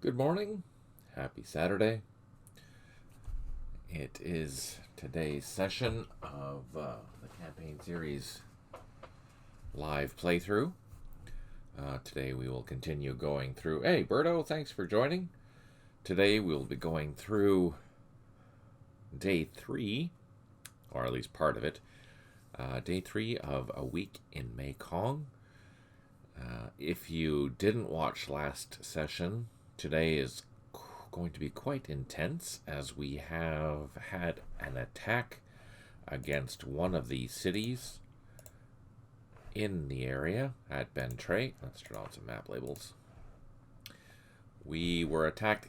Good morning. Happy Saturday. It is today's session of the campaign series live playthrough. Today we will continue going through. Hey, Berto, thanks for joining. Today we'll be going through day 3, or at least part of it. Day 3 of a week in Mekong. If you didn't watch last session, today is going to be quite intense as we have had an attack against one of the cities in the area at Bentray. Let's turn on some map labels. We were attacked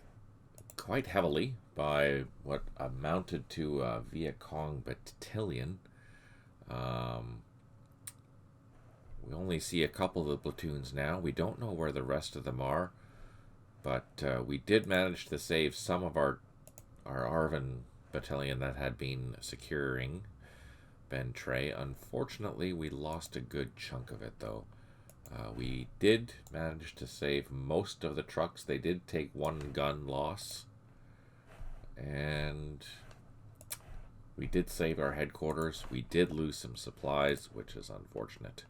quite heavily by what amounted to a Viet Cong battalion. We only see a couple of the platoons now. We don't know where the rest of them are, but we did manage to save some of our Arvin battalion that had been securing Bentray. Unfortunately, we lost a good chunk of it, though. We did manage to save most of the trucks. They did take one gun loss, and we did save our headquarters. We did lose some supplies, which is unfortunate.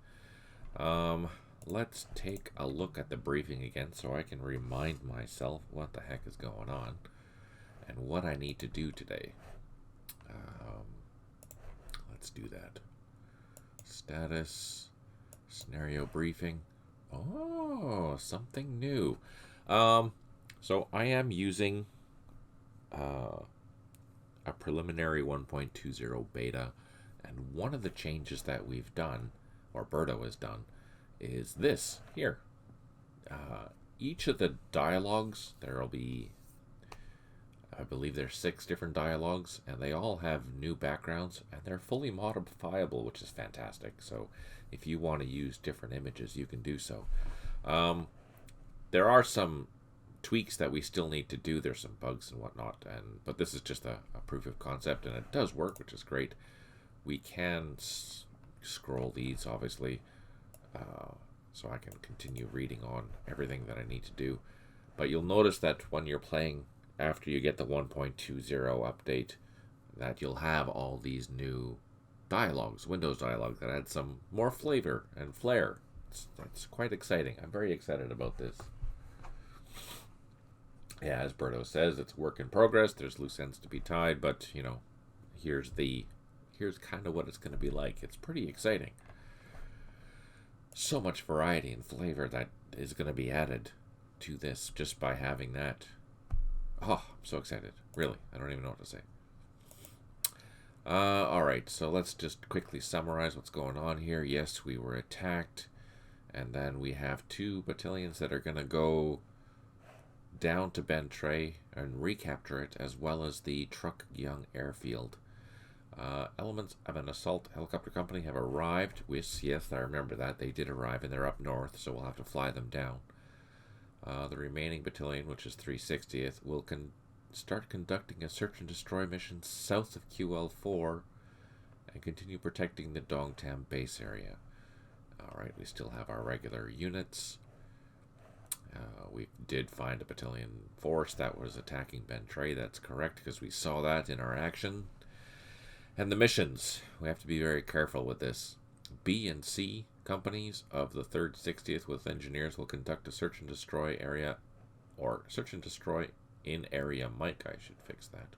Let's take a look at the briefing again so I can remind myself what the heck is going on and what I need to do today. Let's do that. Status, scenario briefing. Oh, something new. So I am using a preliminary 1.20 beta, and one of the changes that we've done, or Berto has done, is this here. Each of the dialogues, there will be, I believe there's 6 different dialogues, and they all have new backgrounds, and they're fully modifiable, which is fantastic. So if you want to use different images, you can do so. There are some tweaks that we still need to do. There's some bugs and whatnot, but this is just a proof of concept, and it does work, which is great. We can scroll these, obviously, so I can continue reading on everything that I need to do. But you'll notice that when you're playing after you get the 1.20 update, that you'll have all these new dialogues, Windows dialogue, that add some more flavor and flair. It's quite exciting. I'm very excited about this. Yeah, as Berto says, it's work in progress. There's loose ends to be tied, but here's kind of what it's going to be like. It's pretty exciting. So much variety and flavor that is going to be added to this just by having that. Oh, I'm so excited. Really, I don't even know what to say. Alright, so let's just quickly summarize what's going on here. Yes, we were attacked, and then we have 2 battalions that are going to go down to Bentray and recapture it, as well as the Truc Young airfield. Elements of an assault helicopter company have arrived. Yes, I remember that. They did arrive, and they're up north, so we'll have to fly them down. The remaining battalion, which is 360th, will start conducting a search and destroy mission south of QL4 and continue protecting the Dongtam base area. Alright, we still have our regular units. We did find a battalion force that was attacking Bentray. That's correct, because we saw that in our action. And the missions, we have to be very careful with this. B and C companies of the 3rd 60th with engineers will conduct a search and destroy area, or search and destroy in area Mike, I should fix that.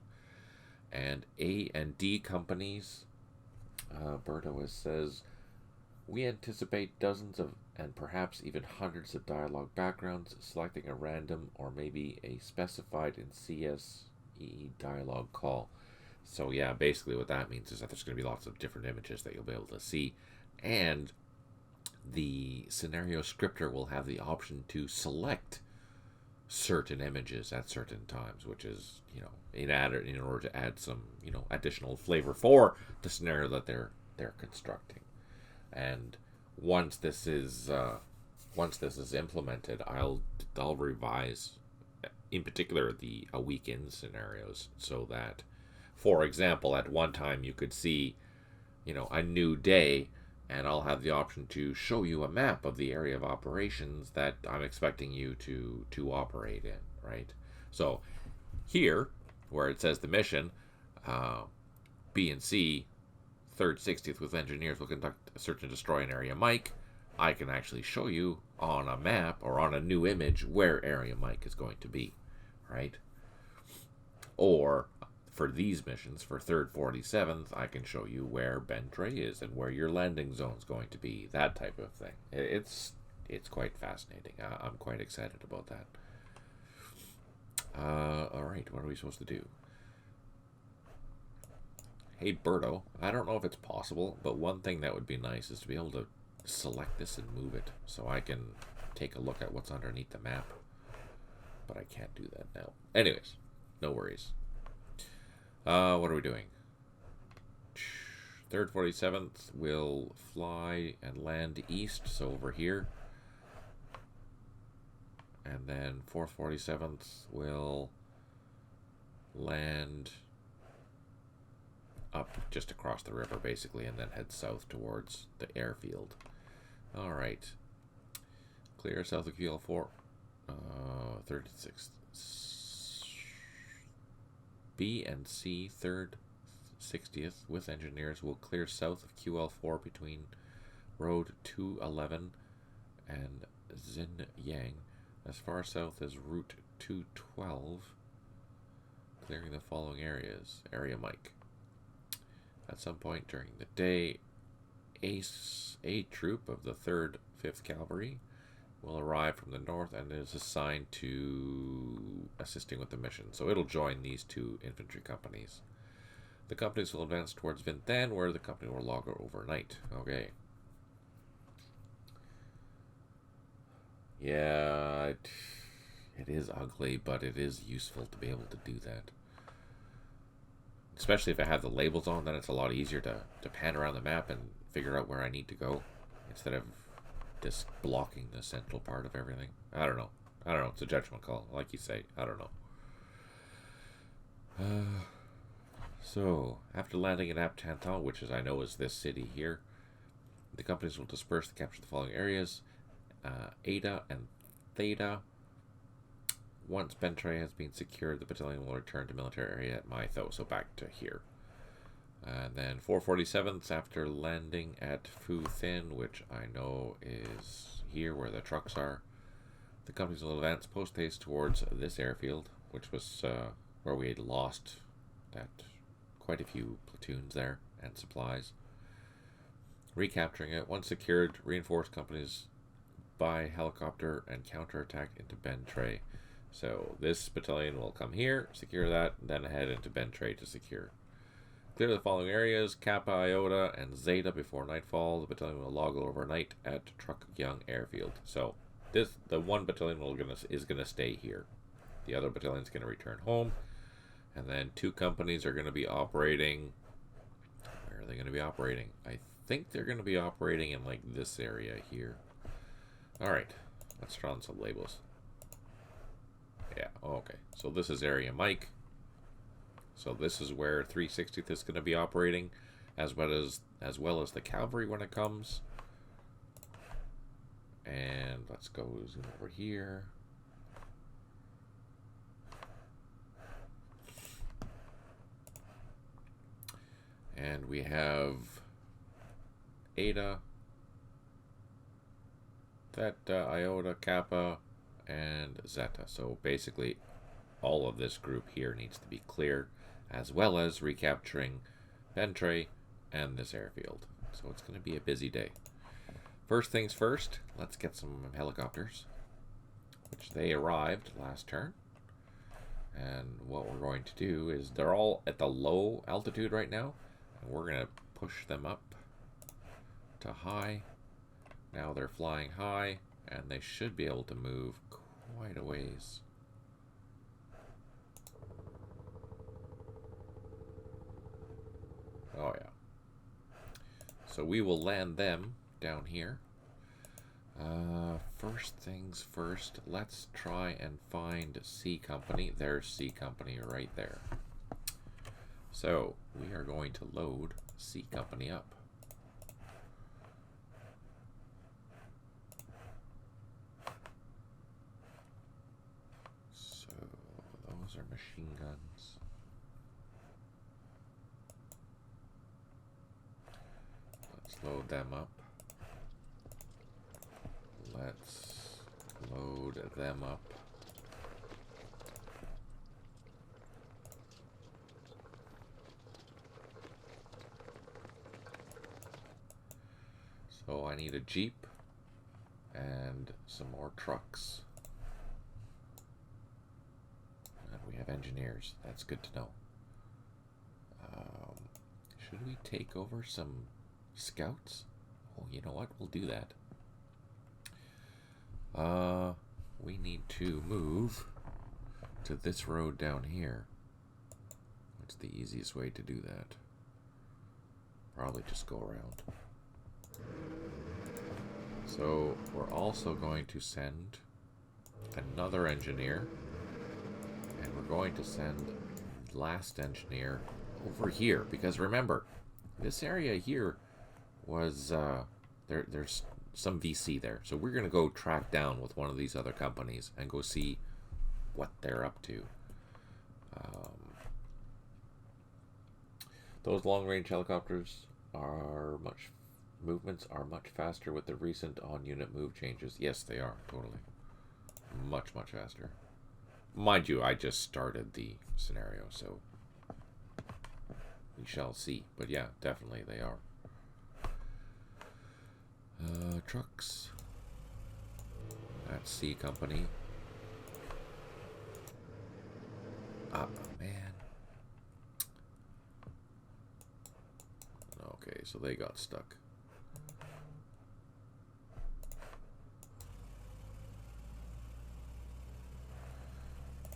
And A and D companies, Berto says, we anticipate dozens of and perhaps even hundreds of dialogue backgrounds, selecting a random or maybe a specified in CSE dialogue call. So yeah, basically what that means is that there's going to be lots of different images that you'll be able to see, and the scenario scripter will have the option to select certain images at certain times, which is, in order to add some, additional flavor for the scenario that they're constructing. And once this is implemented, I'll revise, in particular, the a weekend scenarios, so that, for example, at one time you could see, a new day, and I'll have the option to show you a map of the area of operations that I'm expecting you to operate in, right? So here, where it says the mission, B and C, 3rd, 60th with engineers will conduct a search and destroy an area Mike. I can actually show you on a map or on a new image where area Mike is going to be, right? Or for these missions, for 3rd, 47th, I can show you where Ben Tray is and where your landing zone is going to be, that type of thing. It's quite fascinating. I'm quite excited about that. All right, what are we supposed to do? Hey, Berto, I don't know if it's possible, but one thing that would be nice is to be able to select this and move it so I can take a look at what's underneath the map. But I can't do that now. Anyways, no worries. What are we doing? 3rd, 47th will fly and land east, so over here. And then 4th, 47th will land up just across the river, basically, and then head south towards the airfield. All right. Clear south of QL4. 36th. B and C, 3rd, 60th, with engineers, will clear south of QL4 between Road 211 and Xinyang, as far south as Route 212, clearing the following areas. Area Mike. At some point during the day, A troop of the 3rd, 5th Cavalry will arrive from the north and is assigned to assisting with the mission. So it'll join these 2 infantry companies. The companies will advance towards Vintan, where the company will log overnight. Okay. Yeah, it is ugly, but it is useful to be able to do that. Especially if I have the labels on, then it's a lot easier to pan around the map and figure out where I need to go instead of just blocking the central part of everything. I don't know. It's a judgment call, like you say. I don't know. So, after landing at Aptanton, which I know is this city here, the companies will disperse to capture the following areas. Ada and Theta. Once Bentray has been secured, the battalion will return to military area at Mytho, so back to here. And then 447th, after landing at Fu Thin, which I know is here where the trucks are, the companies will advance post-haste towards this airfield, which was where we had lost that quite a few platoons there and supplies. Recapturing it, once secured, reinforced companies by helicopter and counterattack into Bentray. So this battalion will come here, secure that, and then head into Bentray to secure. Clear the following areas: Kappa, Iota, and Zeta before nightfall. The battalion will log overnight at Truck-Young Airfield. So the one battalion is gonna stay here. The other battalion's gonna return home, and then 2 companies are gonna be operating. Where are they gonna be operating? I think they're gonna be operating in like this area here. All right, let's draw on some labels. Yeah, okay. So this is area Mike. So this is where 360th is going to be operating, as well as the cavalry when it comes. And let's go zoom over here. And we have Ada, Theta, Iota, Kappa, and Zeta. So basically all of this group here needs to be clear, as well as recapturing Bentray and this airfield. So it's going to be a busy day. First things first, let's get some helicopters, which they arrived last turn. And what we're going to do is they're all at the low altitude right now, and we're going to push them up to high. Now they're flying high, and they should be able to move quite a ways. Oh yeah. So we will land them down here. First things first, let's try and find C Company. There's C Company right there. So we are going to load C Company up. So Those are machine guns. Let's load them up. Let's load them up. So I need a Jeep and some more trucks. And we have engineers. That's good to know. Should we take over some scouts? Oh, you know what? We'll do that. We need to move to this road down here. What's the easiest way to do that? Probably just go around. So we're also going to send another engineer, and we're going to send the last engineer over here, because remember, this area here was there's some VC there, so we're going to go track down with one of these other companies and go see what they're up to. Those long-range helicopters movements are much faster with the recent on-unit move changes. Yes, they are, totally. Much faster. Mind you, I just started the scenario, so we shall see. But yeah, definitely they are. Trucks. That's C Company. Ah, man. Okay, so they got stuck.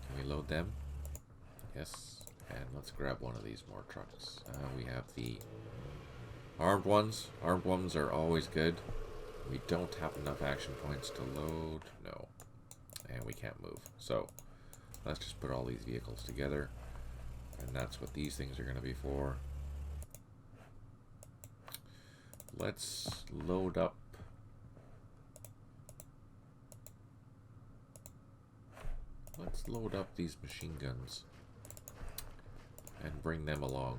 Can we load them? Yes. And let's grab one of these more trucks. We have the armed ones. Armed ones are always good. We don't have enough action points to load. No. And we can't move. So let's just put all these vehicles together. And that's what these things are going to be for. Let's load up. Let's load up these machine guns and bring them along.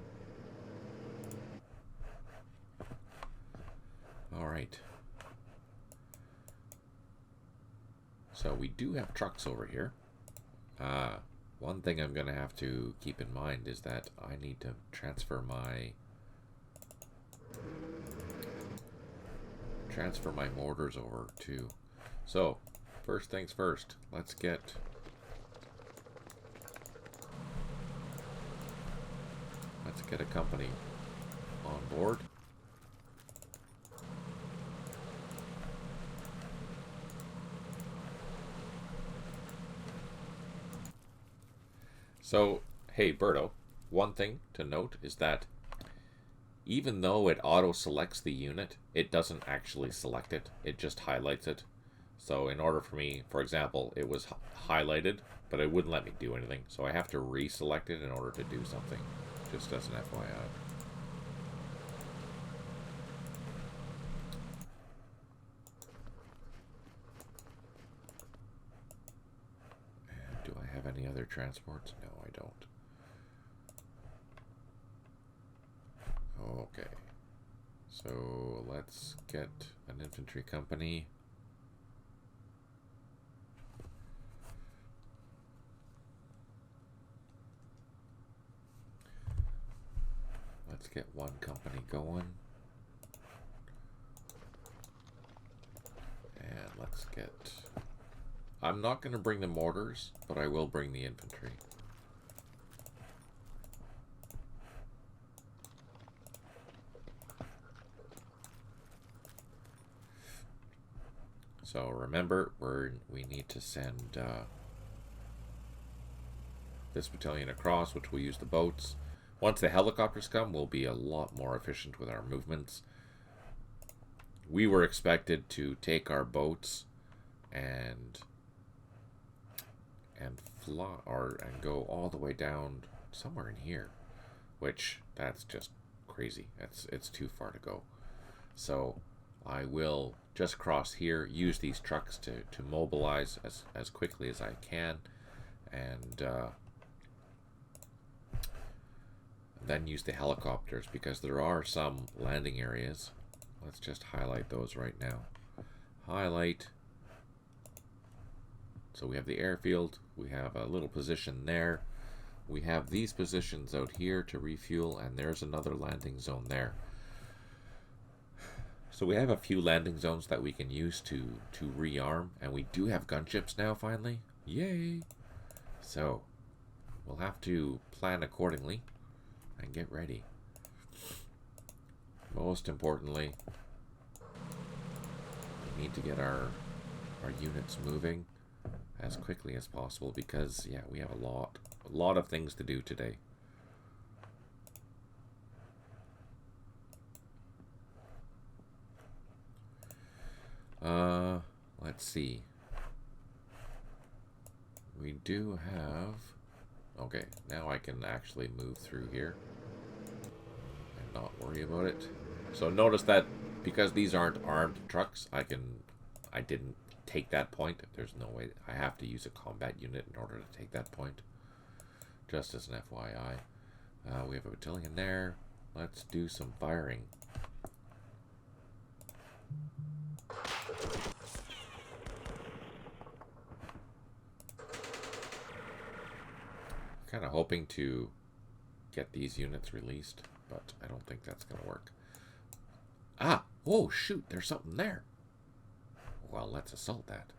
All right. So we do have trucks over here. One thing I'm going to have to keep in mind is that I need to transfer my mortars over too. So first things first, let's get a company on board. So, hey, Berto, one thing to note is that even though it auto-selects the unit, it doesn't actually select it. It just highlights it. So in order for me, for example, it was highlighted, but it wouldn't let me do anything. So I have to reselect it in order to do something, just as an FYI. And do I have any other transports? No, I don't. Okay, so let's get an infantry company. Let's get one company going. And let's get... I'm not going to bring the mortars, but I will bring the infantry. So remember, we need to send this battalion across, which will use the boats. Once the helicopters come, we'll be a lot more efficient with our movements. We were expected to take our boats and fly and go all the way down somewhere in here, which that's just crazy. It's too far to go. So I will just cross here, use these trucks to mobilize as quickly as I can, and Then use the helicopters, because there are some landing areas. Let's just highlight those right now. Highlight. So we have the airfield. We have a little position there. We have these positions out here to refuel, and there's another landing zone there. So we have a few landing zones that we can use to rearm, and we do have gunships now finally. Yay! So we'll have to plan accordingly and get ready. Most importantly, we need to get our units moving as quickly as possible, because yeah, we have a lot of things to do today. Let's see. We do have... Okay, now I can actually move through here and not worry about it. So notice that because these aren't armed trucks, I didn't take that point. There's no way. I have to use a combat unit in order to take that point. Just as an FYI. We have a battalion there. Let's do some firing. Kind of hoping to get these units released, but I don't think that's going to work. Ah! Oh, shoot! There's something there. Well, let's assault that.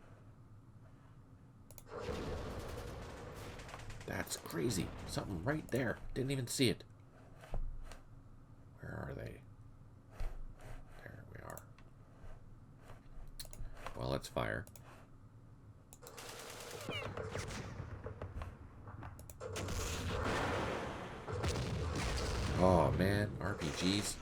That's crazy. Something right there. Didn't even see it. Where are they? There we are. Well, let's fire. Oh, man. RPGs.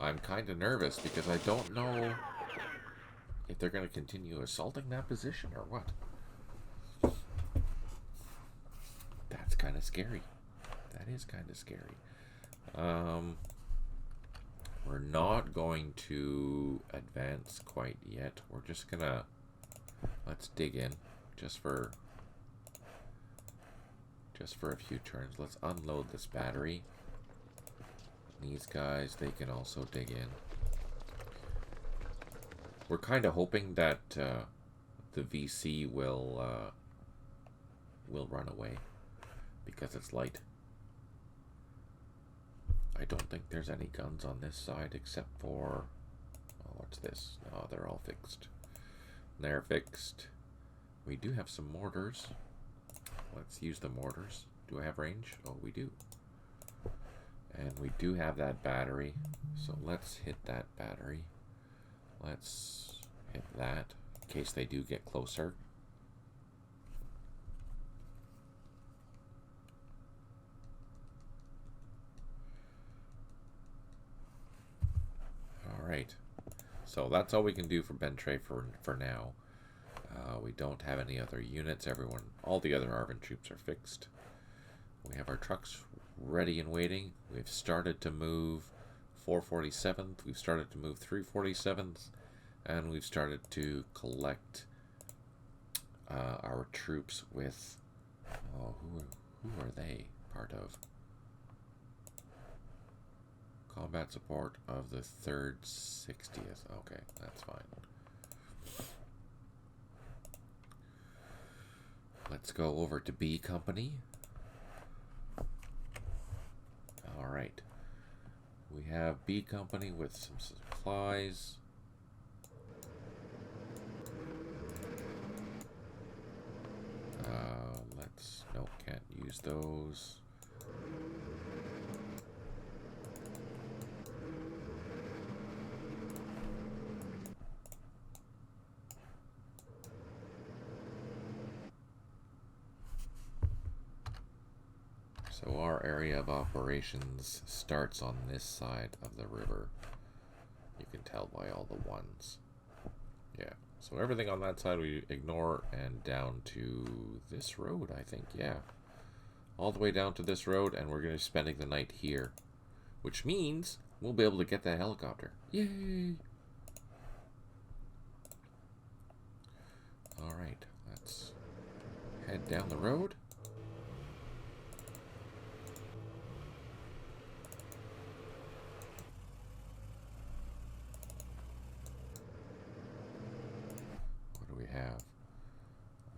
I'm kind of nervous because I don't know if they're going to continue assaulting that position or what. That's kind of scary. That is kind of scary. We're not going to advance quite yet. We're just going to... Let's dig in just for a few turns. Let's unload this battery. These guys, they can also dig in. We're kind of hoping that the VC will run away because it's light. I don't think there's any guns on this side except for... Oh, what's this? Oh, they're all fixed. They're fixed. We do have some mortars. Let's use the mortars. Do I have range? Oh, we do. And we do have that battery, so let's hit that battery. Let's hit that in case they do get closer. Alright, so that's all we can do for Bentray for now. We don't have any other units. All the other Arvin troops are fixed. We have our trucks ready and waiting. We've started to move 447th. We've started to move 347th. And we've started to collect our troops with... Oh, who are they part of? Combat support of the 3rd 60th. Okay, that's fine. Let's go over to B Company. Alright. We have B Company with some supplies. Nope, can't use those. So our area of operations starts on this side of the river. You can tell by all the ones. Yeah, so everything on that side we ignore, and down to this road, I think, yeah. all the way down to this road, and we're going to be spending the night here. Which means we'll be able to get that helicopter. Yay! Alright, let's head down the road. What do we have?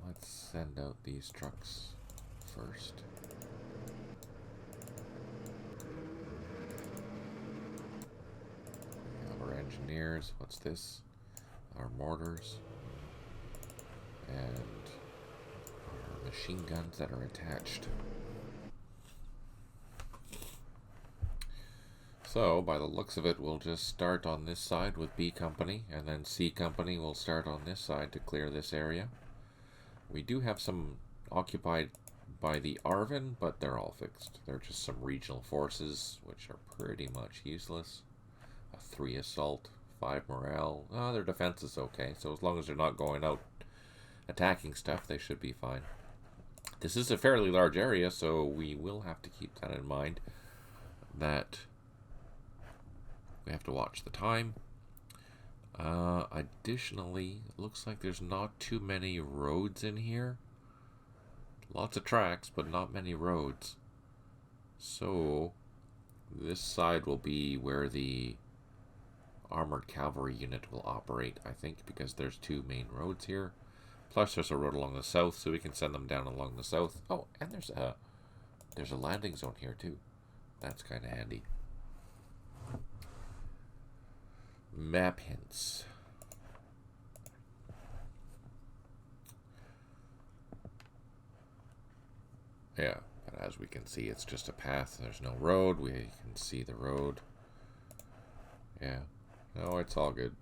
Let's send out these trucks first. We have our engineers. What's this? Our mortars. And our machine guns that are attached. So, by the looks of it, we'll just start on this side with B Company, and then C Company will start on this side to clear this area. We do have some occupied by the Arvin, but they're all fixed. They're just some regional forces, which are pretty much useless. A 3 assault, 5 morale. Their defense is okay, so as long as they're not going out attacking stuff, they should be fine. This is a fairly large area, so we will have to keep that in mind, that we have to watch the time. Additionally, it looks like there's not too many roads in here. Lots of tracks, but not many roads. So, this side will be where the armored cavalry unit will operate, I think, because there's 2 main roads here. Plus, there's a road along the south, so we can send them down along the south. Oh, and there's a landing zone here, too. That's kind of handy. Map hints. Yeah, but as we can see, it's just a path. There's no road. We can see the road. Yeah. No, it's all good.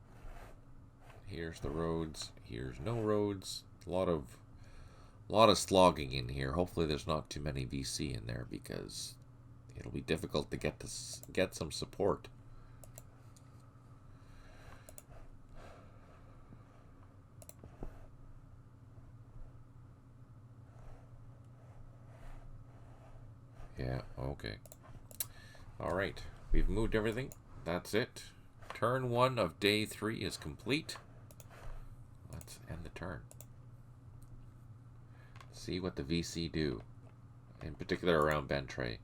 Here's the roads. Here's no roads. A lot of slogging in here. Hopefully there's not too many VC in there, because it'll be difficult to get some support. Yeah, okay. Alright, we've moved everything. That's it. Turn 1 of day 3 is complete. Let's end the turn. See what the VC do. In particular around Bentray.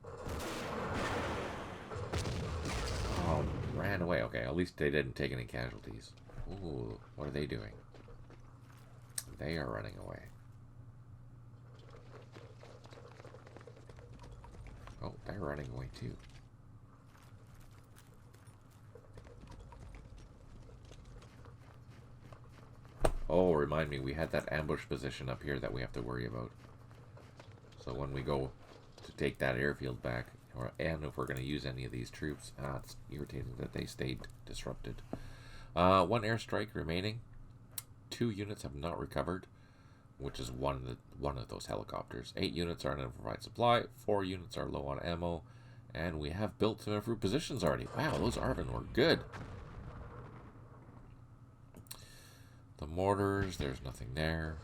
Oh, ran away. Okay, at least they didn't take any casualties. Ooh, what are they doing? They are running away. Oh, they're running away too. Oh, remind me, we had that ambush position up here that we have to worry about. So when we go to take that airfield back, and if we're going to use any of these troops, it's irritating that they stayed disrupted. 1 airstrike remaining. 2 units have not recovered, which is one of those helicopters. 8 units are in improvised supply. 4 units are low on ammo, and we have built some improved positions already. Wow, those Arvin were good. The mortars, there's nothing there.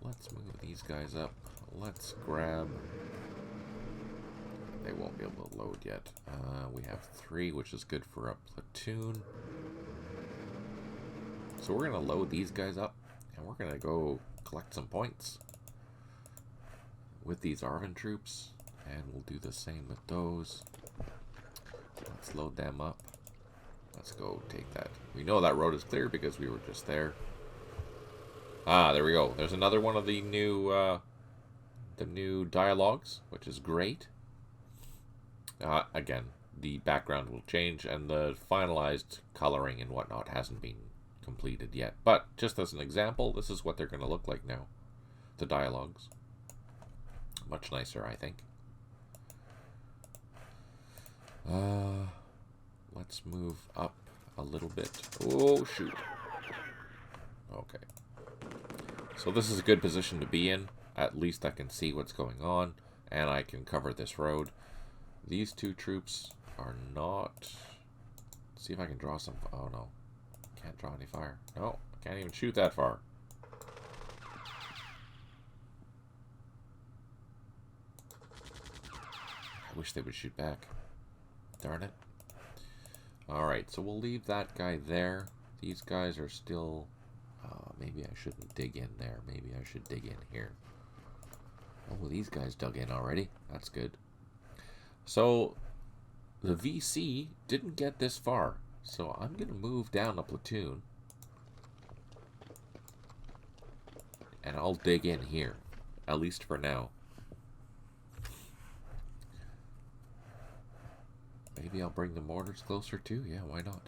Let's move these guys up. Let's grab... They won't be able to load yet. We have 3, which is good for a platoon. So we're going to load these guys up, and we're going to go collect some points with these Arvin troops, and we'll do the same with those. Let's load them up. Let's go take that. We know that road is clear because we were just there. There we go. There's another one of the new dialogues, which is great. Again, the background will change, and the finalized coloring and whatnot hasn't been completed yet. But just as an example, this is what they're going to look like now. The dialogues. Much nicer, I think. Let's move up a little bit. Oh, shoot. Okay. So this is a good position to be in. At least I can see what's going on, and I can cover this road. These 2 troops are not see if I can draw some. Oh no, can't draw any fire. No, can't even shoot that far. I wish they would shoot back. Darn it. Alright, so we'll leave that guy there. These guys are still... maybe I shouldn't dig in there. Maybe I should dig in here. Oh, these guys dug in already. That's good. So, the VC didn't get this far. So I'm going to move down a platoon. And I'll dig in here. At least for now. Maybe I'll bring the mortars closer too. Yeah, why not?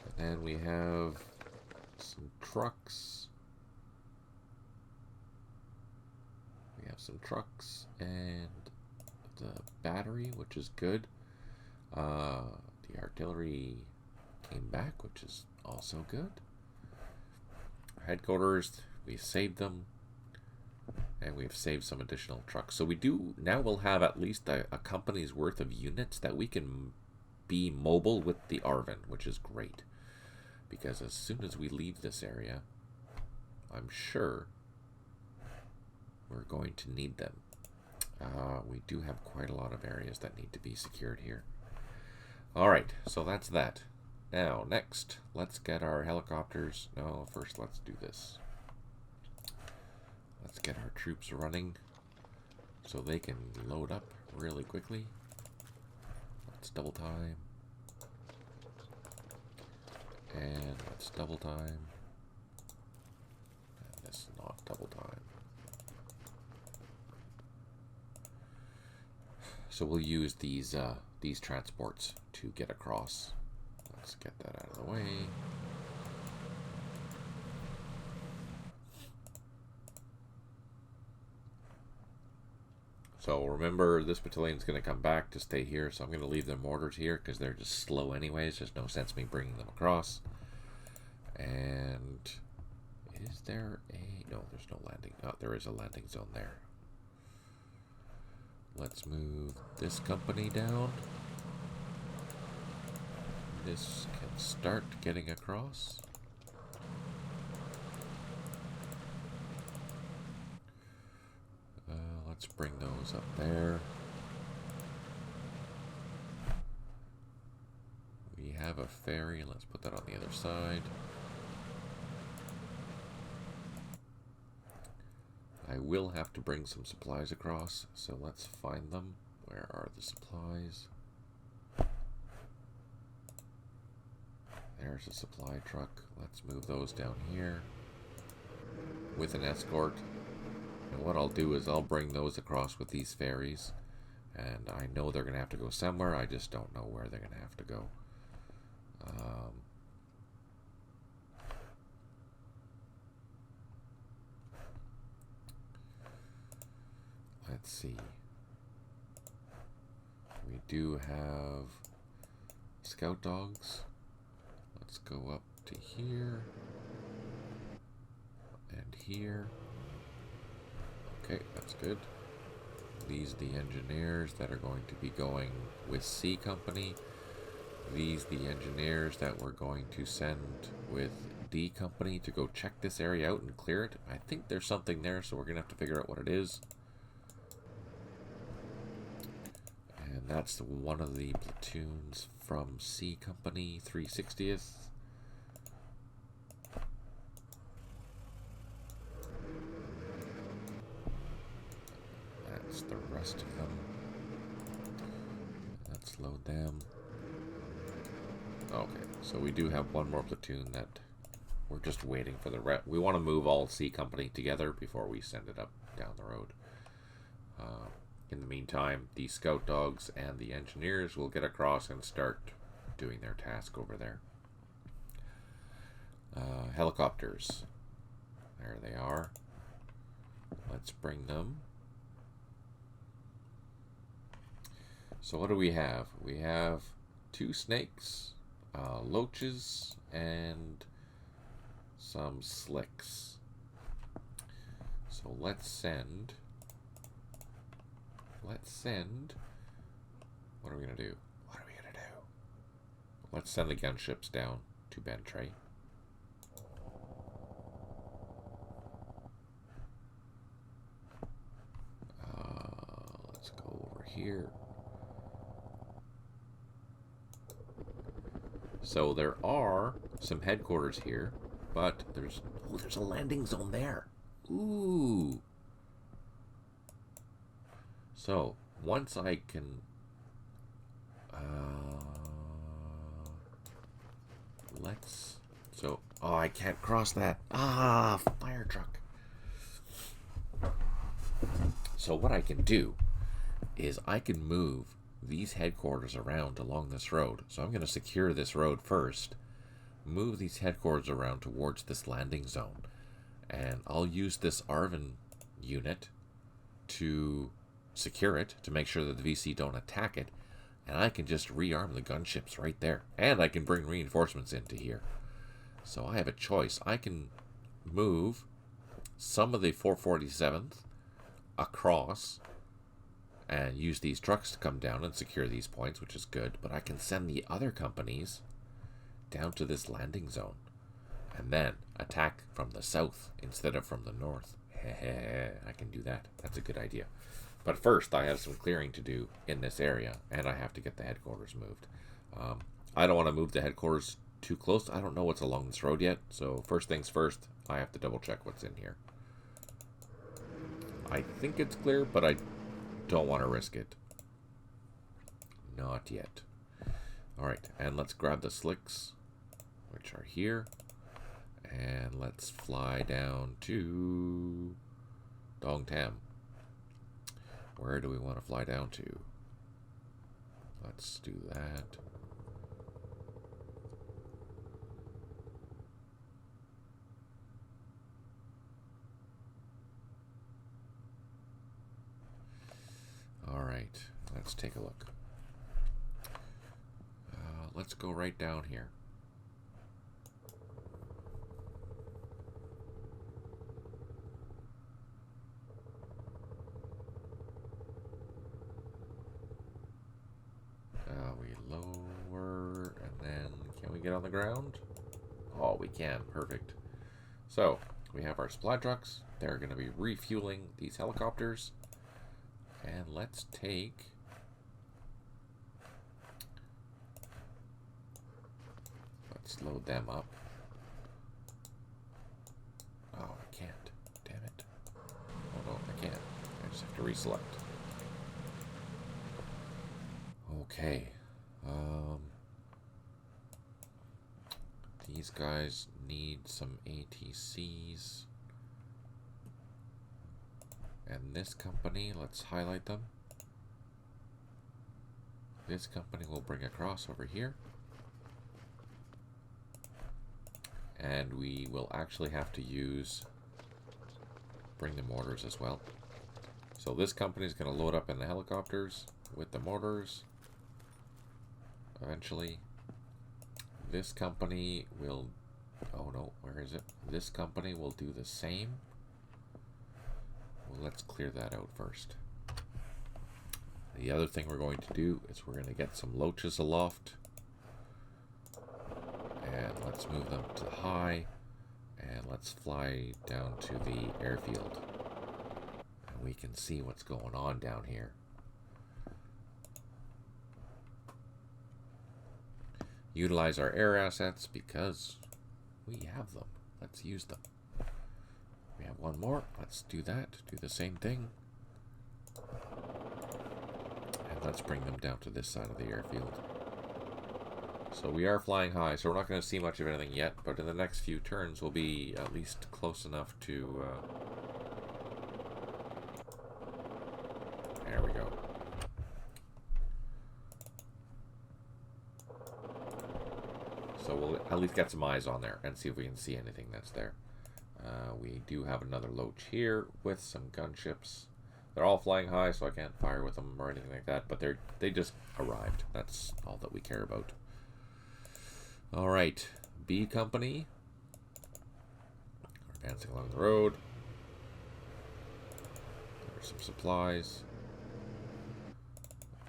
And then we have some trucks. We have some trucks and the battery, which is good. The artillery came back, which is also good. Headquarters, we saved them. And we've saved some additional trucks. So we do, now we'll have at least a company's worth of units that we can be mobile with the Arvin, which is great. Because as soon as we leave this area, I'm sure we're going to need them. We do have quite a lot of areas that need to be secured here. Alright, so that's that. Now, next, let's get our helicopters. No, first let's do this. Let's get our troops running so they can load up really quickly. Let's double time. And let's double time. And this is not double time. So we'll use these transports to get across. Let's get that out of the way. So remember, this battalion's going to come back to stay here, so I'm going to leave their mortars here because they're just slow anyways. There's no sense me bringing them across. And is there a... No, there's no landing. Oh, there is a landing zone there. Let's move this company down. This can start getting across. Let's bring those up there. We have a ferry. Let's put that on the other side. I will have to bring some supplies across, so let's find them. Where are the supplies? There's a supply truck. Let's move those down here with an escort. And what I'll do is I'll bring those across with these ferries. And I know they're going to have to go somewhere. I just don't know where they're going to have to go. Let's see. We do have scout dogs. Let's go up to here. And here. Okay, that's good. These the engineers that are going to be going with C Company. These the engineers that we're going to send with D Company to go check this area out and clear it. I think there's something there, so we're going to have to figure out what it is. And that's one of the platoons from C Company, 360th. That's the rest of them. Let's load them. Okay, so we do have one more platoon that we're just waiting for the rep. We want to move all C Company together before we send it up down the road. In the meantime, the scout dogs and the engineers will get across and start doing their task over there. Helicopters. There they are. Let's bring them. So what do we have? We have 2 snakes, loaches, and some slicks. So let's send... What are we going to do? What are we going to do? let's send the gunships down to Bentray. Let's go over here. So there are some headquarters here, but there's a landing zone there. Ooh. So once I can, oh, I can't cross that. Ah, fire truck. So what I can do is I can move these headquarters around along this road. So I'm going to secure this road first, move these headquarters around towards this landing zone, and I'll use this Arvin unit to secure it, to make sure that the VC don't attack it, and I can just rearm the gunships right there, and I can bring reinforcements into here. So I have a choice. I can move some of the 447th across and use these trucks to come down and secure these points, which is good, but I can send the other companies down to this landing zone and then attack from the south instead of from the north. I can do that. That's a good idea. But first, I have some clearing to do in this area, and I have to get the headquarters moved. I don't want to move the headquarters too close. I don't know what's along this road yet, so first things first, I have to double check what's in here. I think it's clear, but I don't want to risk it. Not yet. Alright, and let's grab the slicks, which are here, and let's fly down to Dong Tam. Where do we want to fly down to? Let's do that. Alright, let's take a look. Let's go right down here. We lower, and then can we get on the ground? Oh, we can. Perfect. So, we have our supply trucks. They're going to be refueling these helicopters. And let's take... let's load them up. Oh, I can't. Damn it. Oh, no, I can't. I just have to reselect. Okay. These guys need some ATCs. And this company, let's highlight them. This company will bring across over here. And we will actually have to bring the mortars as well. So this company is going to load up in the helicopters with the mortars. Eventually, this company will, oh no, where is it? This company will do the same. Well, let's clear that out first. The other thing we're going to do is we're going to get some loaches aloft. And let's move them to high. And let's fly down to the airfield. And we can see what's going on down here. Utilize our air assets because we have them. Let's use them. We have one more. Let's do that. Do the same thing. And let's bring them down to this side of the airfield. So we are flying high, so we're not going to see much of anything yet, but in the next few turns we'll be at least close enough to... there we go. So we'll at least get some eyes on there and see if we can see anything that's there. We do have another loach here with some gunships. They're all flying high, so I can't fire with them or anything like that, but they just arrived. That's all that we care about. Alright, B Company. We're advancing along the road. There's some supplies.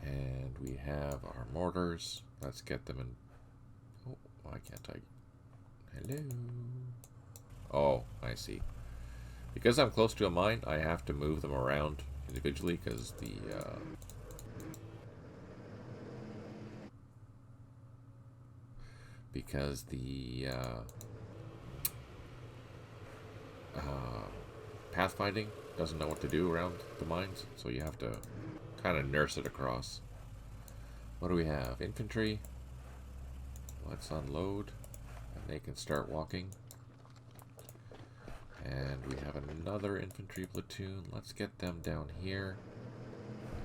And we have our mortars. Let's get them in Why can't I? Hello? Oh, I see. Because I'm close to a mine, I have to move them around individually because the pathfinding doesn't know what to do around the mines, so you have to kind of nurse it across. What do we have? Infantry. Let's unload, and they can start walking. And we have another infantry platoon. Let's get them down here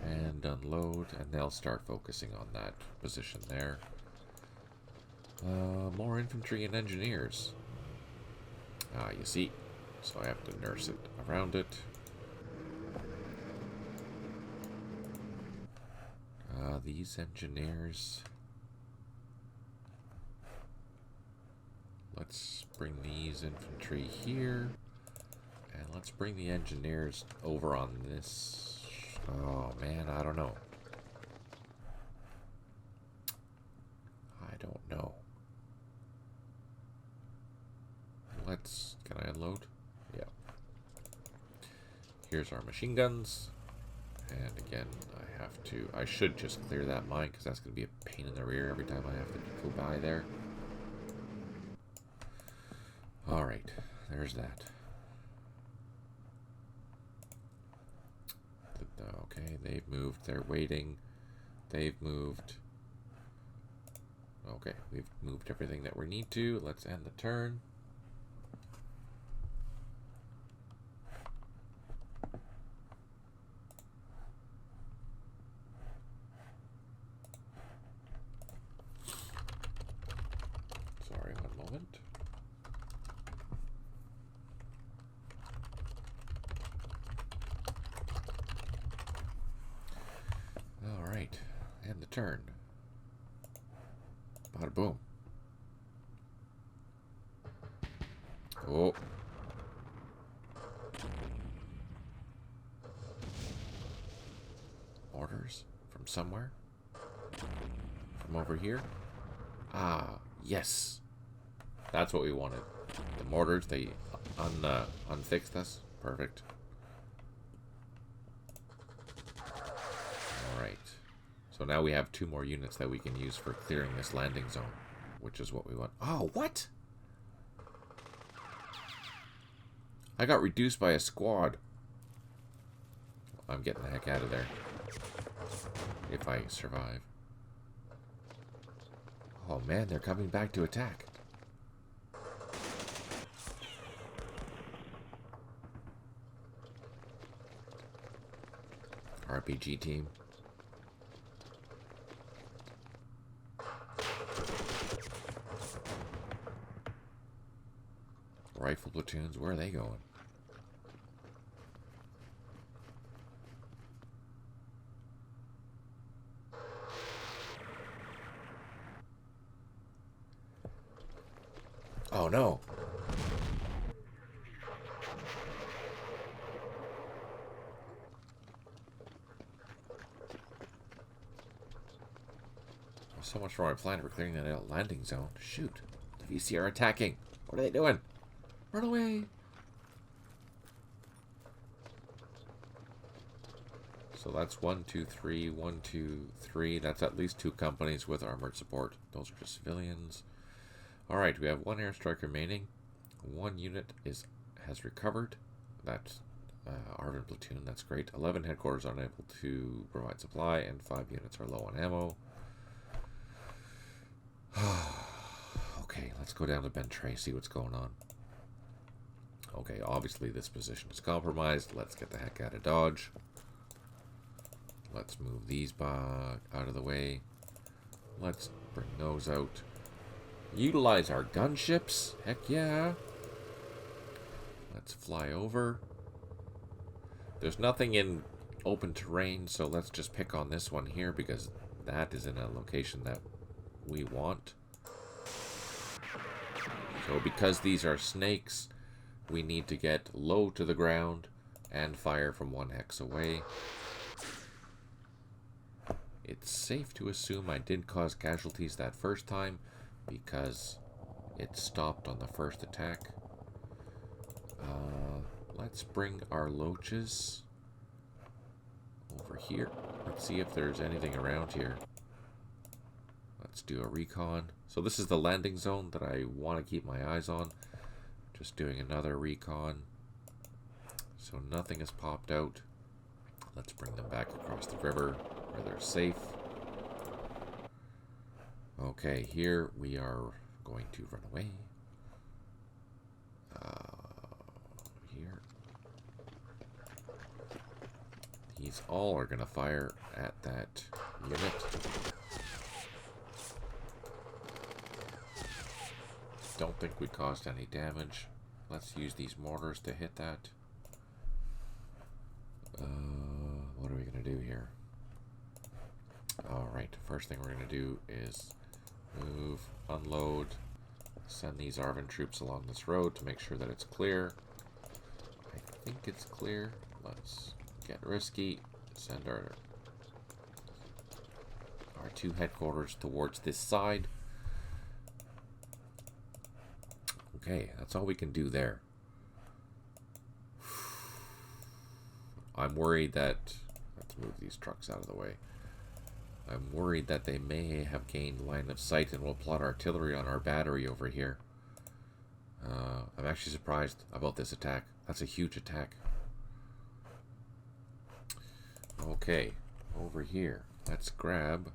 and unload, and they'll start focusing on that position there. More infantry and engineers. You see, so I have to nurse it around it. These engineers. Let's bring these infantry here. And let's bring the engineers over on this. Oh, man, I don't know. I don't know. Can I unload? Yeah. Here's our machine guns. And again, I should just clear that mine because that's going to be a pain in the rear every time I have to go by there. Alright, there's that. Okay, they've moved. They're waiting. They've moved. Okay, we've moved everything that we need to. Let's end the turn. Sorry, one moment. Alright, end the turn. Bada boom. Oh. Orders from somewhere? From over here? Ah, yes. That's what we wanted. The mortars, they unfixed us. Perfect. Alright. So now we have 2 more units that we can use for clearing this landing zone, which is what we want. Oh, what? I got reduced by a squad. I'm getting the heck out of there. If I survive. Oh man, they're coming back to attack. RPG team. Rifle platoons, where are they going? Oh no. So much for my plan for clearing that landing zone. Shoot. The VC are attacking. What are they doing? Run away. So that's 1, 2, 3, 1, 2, 3. That's at least 2 companies with armored support. Those are just civilians. Alright, we have 1 airstrike remaining. 1 unit has recovered. That's Arvin platoon. That's great. 11 headquarters unable to provide supply, and 5 units are low on ammo. Okay, let's go down to Ben Tray, see what's going on. Okay, obviously this position is compromised. Let's get the heck out of Dodge. Let's move these out of the way. Let's bring those out. Utilize our gunships. Heck yeah. Let's fly over. There's nothing in open terrain, so let's just pick on this one here because that is in a location that we want. So because these are snakes, we need to get low to the ground and fire from 1 hex away. It's safe to assume I did cause casualties that first time, because it stopped on the first attack. Let's bring our loaches over here. Let's see if there's anything around here. Let's do a recon. So this is the landing zone that I want to keep my eyes on. Just doing another recon. So nothing has popped out. Let's bring them back across the river where they're safe. Okay, here we are going to run away. Here. These all are going to fire at that unit. Don't think we caused any damage. Let's use these mortars to hit that. What are we going to do here? Alright, first thing we're going to do is move, unload, send these Arvin troops along this road to make sure that it's clear. I think it's clear. Let's get risky. Send our two headquarters towards this side. Okay, that's all we can do there. I'm worried that... Let's move these trucks out of the way. I'm worried that they may have gained line of sight and will plot artillery on our battery over here. I'm actually surprised about this attack. That's a huge attack. Okay, over here. Let's grab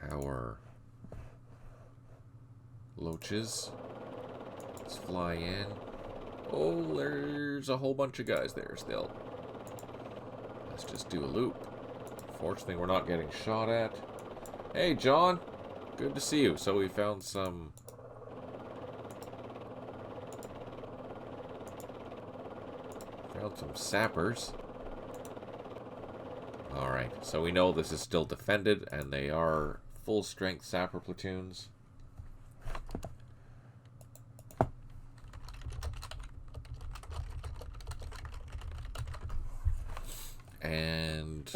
our loaches. Let's fly in. Oh, there's a whole bunch of guys there still. Let's just do a loop. Fortunately, we're not getting shot at. Hey, John. Good to see you. So we found some... sappers. Alright, so we know this is still defended, and they are full-strength sapper platoons. And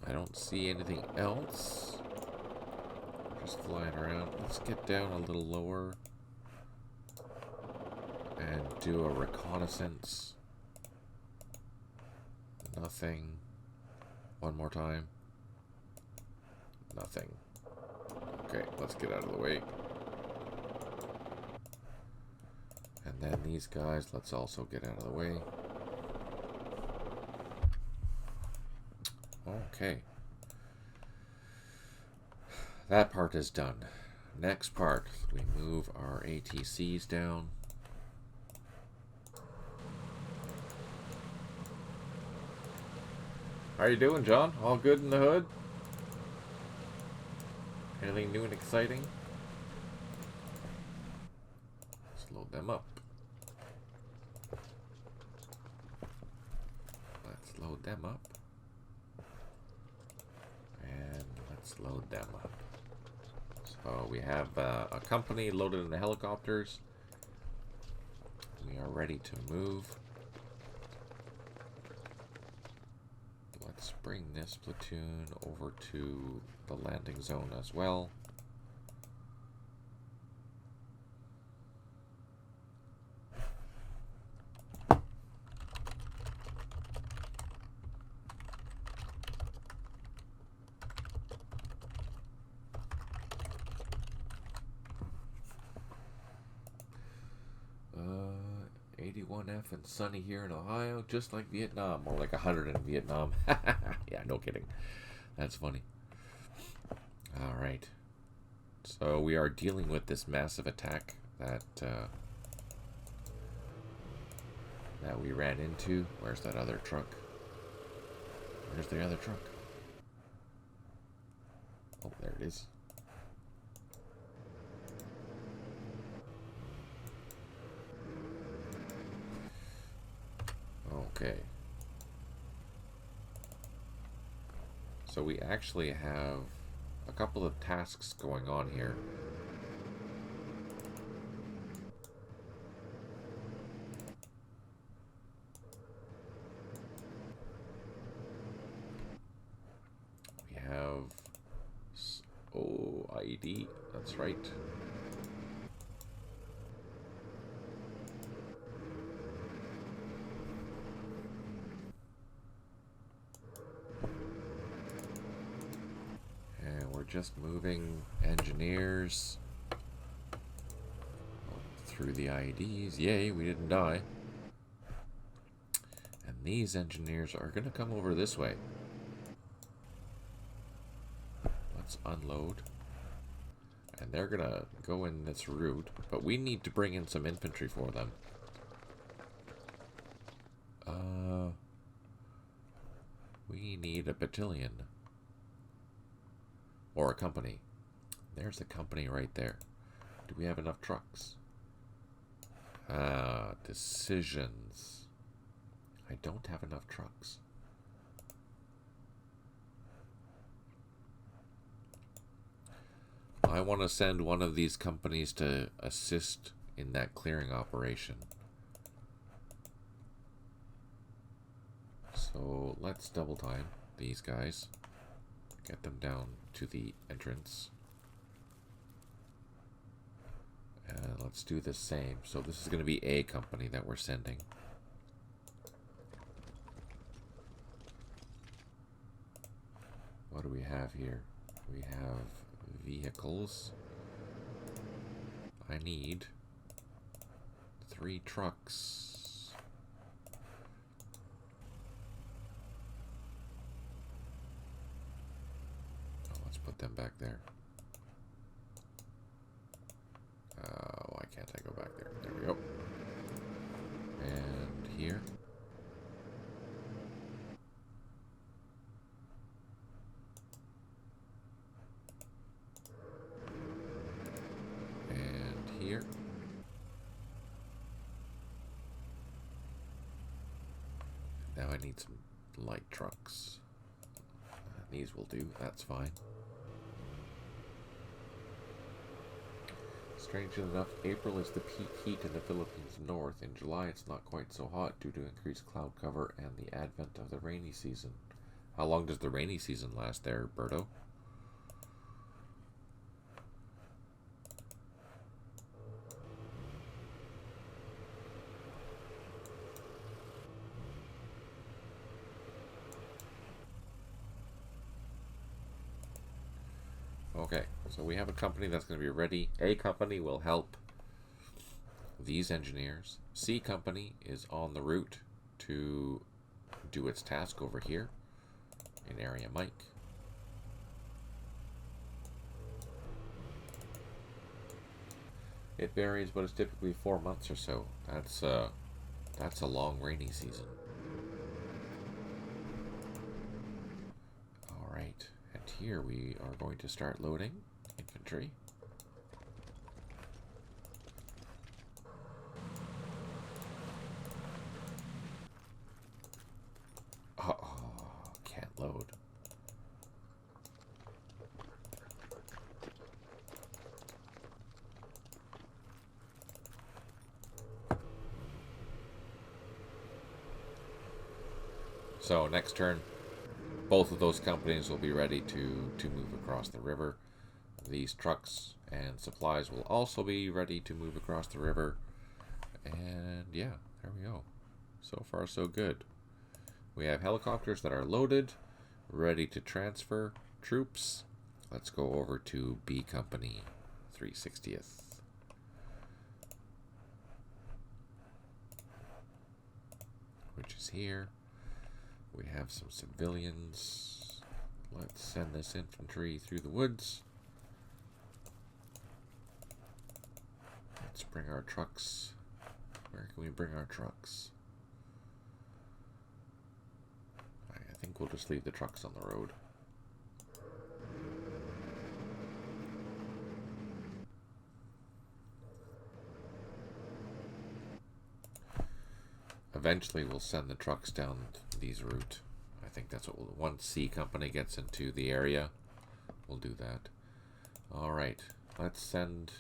I don't see anything else. Just flying around. Let's get down a little lower and do a reconnaissance. Nothing. One more time. Nothing. Okay, let's get out of the way. And then these guys, let's also get out of the way. Okay. That part is done. Next part, we move our ATCs down. How you doing, John? All good in the hood? Anything new and exciting? Let's load them up. Let's load them up. And let's load them up. So we have a company loaded in the helicopters. We are ready to move. Let's bring this platoon over to the landing zone as well. Uh, 81F and sunny here in Ohio, just like Vietnam, or like 100 in Vietnam. Yeah, no kidding. That's funny. All right. So we are dealing with this massive attack that that we ran into. Where's that other truck? Where's the other truck? Oh, there it is. Okay. So we actually have a couple of tasks going on here. We have... Oh, IED, that's right. And we're just moving engineers through the IEDs. Yay, we didn't die. And these engineers are going to come over this way. Let's unload. And they're going to go in this route, but we need to bring in some infantry for them. We need a battalion. Or a company. There's a company right there. Do we have enough trucks? Decisions. I don't have enough trucks. I want to send one of these companies to assist in that clearing operation. So let's double time these guys. Get them down to the entrance. And let's do the same. So this is going to be a company that we're sending. What do we have here? We have vehicles. I need 3 trucks. Oh, let's put them back there. Why can't I go back there? There we go. And here. And here. Now I need some light trucks. These will do, that's fine. Strangely enough, April is the peak heat in the Philippines north. In July, it's not quite so hot due to increased cloud cover and the advent of the rainy season. How long does the rainy season last there, Berto? Okay, so we have a company that's going to be ready. A company will help these engineers. C company is on the route to do its task over here in Area Mike. It varies, but it's typically 4 months or so. That's a long rainy season. All right. Here we are going to start loading infantry. Can't load. So next turn, both of those companies will be ready to move across the river. These trucks and supplies will also be ready to move across the river. And yeah, there we go. So far, so good. We have helicopters that are loaded, ready to transfer troops. Let's go over to B Company, 360th. Which is here. We have some civilians. Let's send this infantry through the woods. Let's bring our trucks. Where can we bring our trucks? I think we'll just leave the trucks on the road. Eventually we'll send the trucks down these route. I think that's what we'll, once C Company gets into the area, we'll do that. Alright, let's send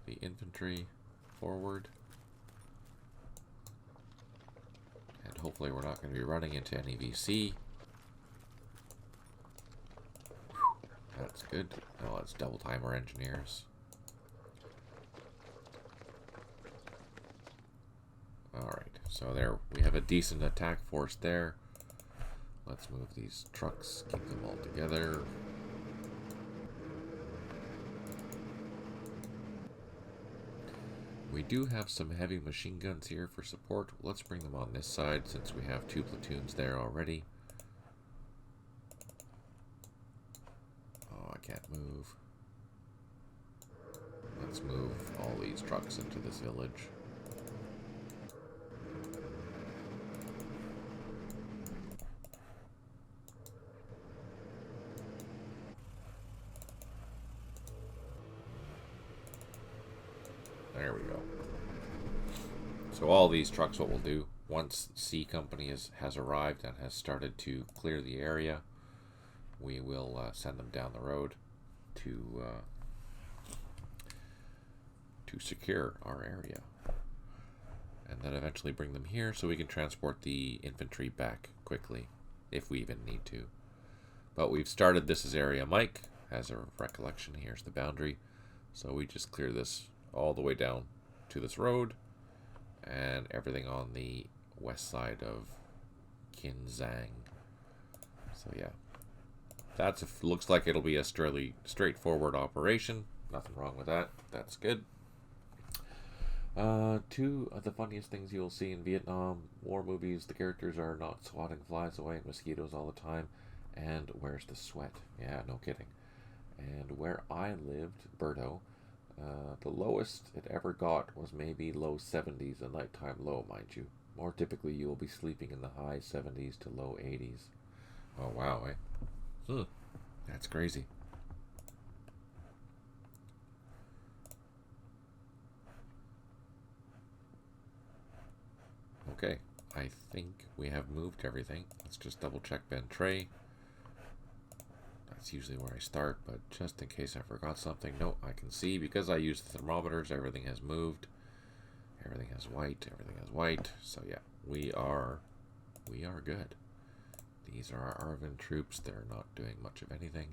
the infantry forward. And hopefully we're not going to be running into any VC. That's good. Oh, it's double timer engineers. Alright, so there we have a decent attack force there. Let's move these trucks, keep them all together. We do have some heavy machine guns here for support. Let's bring them on this side since we have 2 platoons there already. Oh, I can't move. Let's move all these trucks into this village. There we go. So all these trucks, what we'll do, once C Company has arrived and has started to clear the area, we will send them down the road to secure our area. And then eventually bring them here so we can transport the infantry back quickly, if we even need to. But we've started this as Area Mike. As a recollection, here's the boundary. So we just clear this all the way down to this road and everything on the west side of Kinzang. So yeah, looks like it'll be a straightforward operation. Nothing wrong with that. That's good. 2 of the funniest things you'll see in Vietnam War movies, the characters are not swatting flies away and mosquitoes all the time. And where's the sweat? Yeah, no kidding. And where I lived, Berto, the lowest it ever got was maybe low 70s, a nighttime low, mind you. More typically, you will be sleeping in the high 70s to low 80s. Oh, wow, eh? That's crazy. Okay, I think we have moved everything. Let's just double check Ben Tray. That's usually where I start, but just in case I forgot something. No, I can see because I used thermometers, everything has moved. Everything has white, everything has white. So yeah, we are good. These are our Arvin troops. They're not doing much of anything.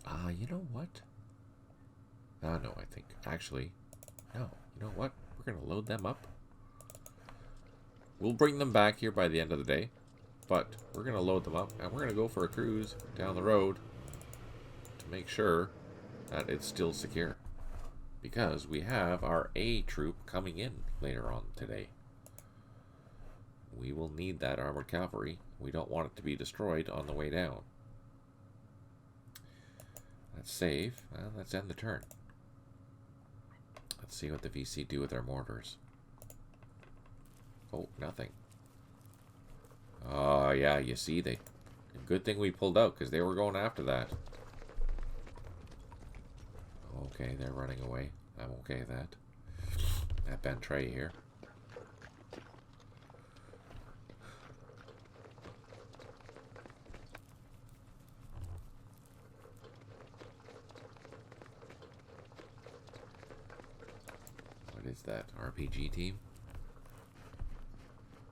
You know what? No, I think actually, no. You know what? We're gonna load them up. We'll bring them back here by the end of the day. But we're going to load them up, and we're going to go for a cruise down the road to make sure that it's still secure. Because we have our A troop coming in later on today. We will need that armored cavalry. We don't want it to be destroyed on the way down. Let's save, and let's end the turn. Let's see what the VC do with their mortars. Oh, nothing. Oh, yeah, you see, good thing we pulled out, because they were going after that. Okay, they're running away. I'm okay with that. That Ben Tray here. What is that? RPG team?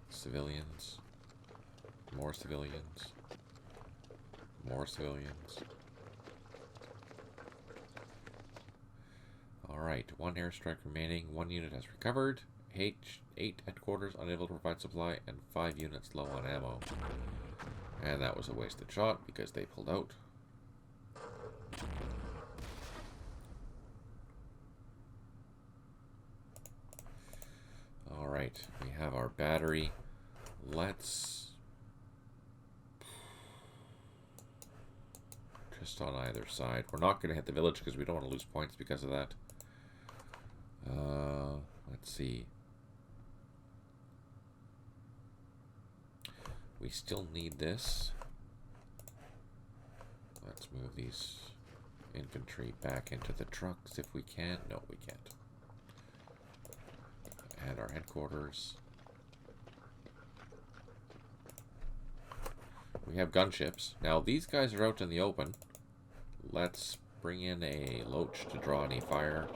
Civilians. More civilians. More civilians. Alright, 1 airstrike remaining. 1 unit has recovered. 8 headquarters unable to provide supply. And 5 units low on ammo. And that was a wasted shot because they pulled out. Alright, we have our battery. Let's... just on either side. We're not going to hit the village because we don't want to lose points because of that. Let's see. We still need this. Let's move these infantry back into the trucks if we can. No, we can't. And our headquarters. We have gunships. Now, these guys are out in the open. Let's bring in a Loach to draw any fire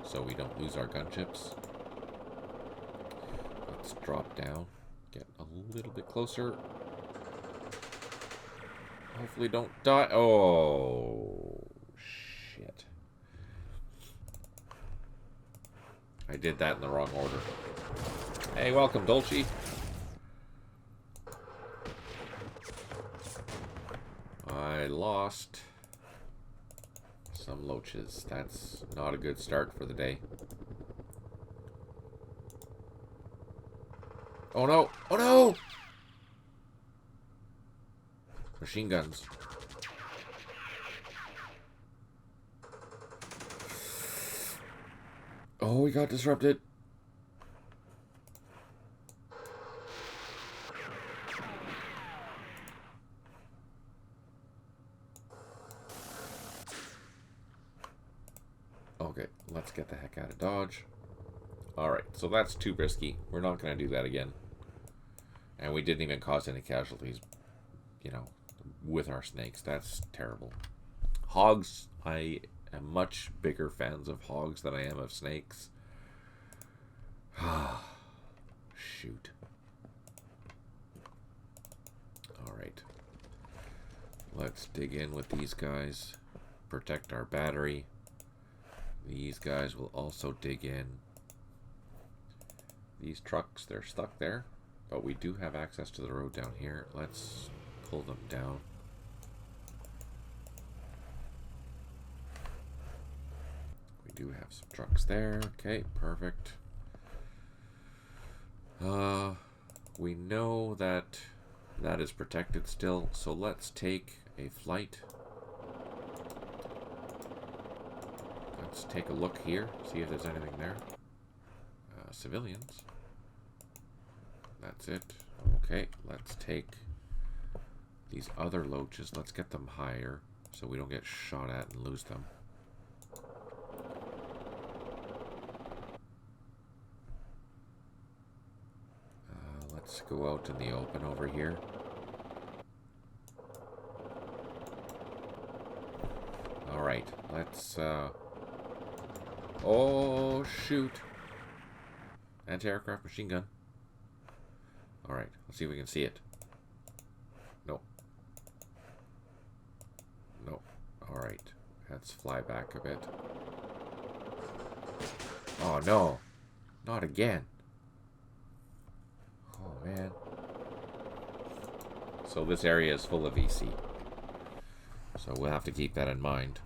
so we don't lose our gunships. Let's drop down. Get a little bit closer. Hopefully don't die. Oh, shit. I did that in the wrong order. Hey, welcome, Dolce. I lost some loaches. That's not a good start for the day. Oh no! Oh no! Machine guns. Oh, we got disrupted. Okay, let's get the heck out of Dodge. Alright, so that's too risky. We're not going to do that again. And we didn't even cause any casualties, you know, with our snakes. That's terrible. Hogs, I am much bigger fans of hogs than I am of snakes. Shoot. Alright. Let's dig in with these guys. Protect our battery. These guys will also dig in. These trucks, they're stuck there. But we do have access to the road down here. Let's pull them down. We do have some trucks there. Okay, perfect. We know that that is protected still, so let's take a flight. Let's take a look here, see if there's anything there. Civilians. That's it. Okay, let's take these other loaches. Let's get them higher so we don't get shot at and lose them. Let's go out in the open over here. Alright, let's, oh, shoot. Anti-aircraft machine gun. Alright, let's see if we can see it. No. No. Alright, let's fly back a bit. Oh, no. Not again. Oh, man. So this area is full of VC. So we'll have to keep that in mind.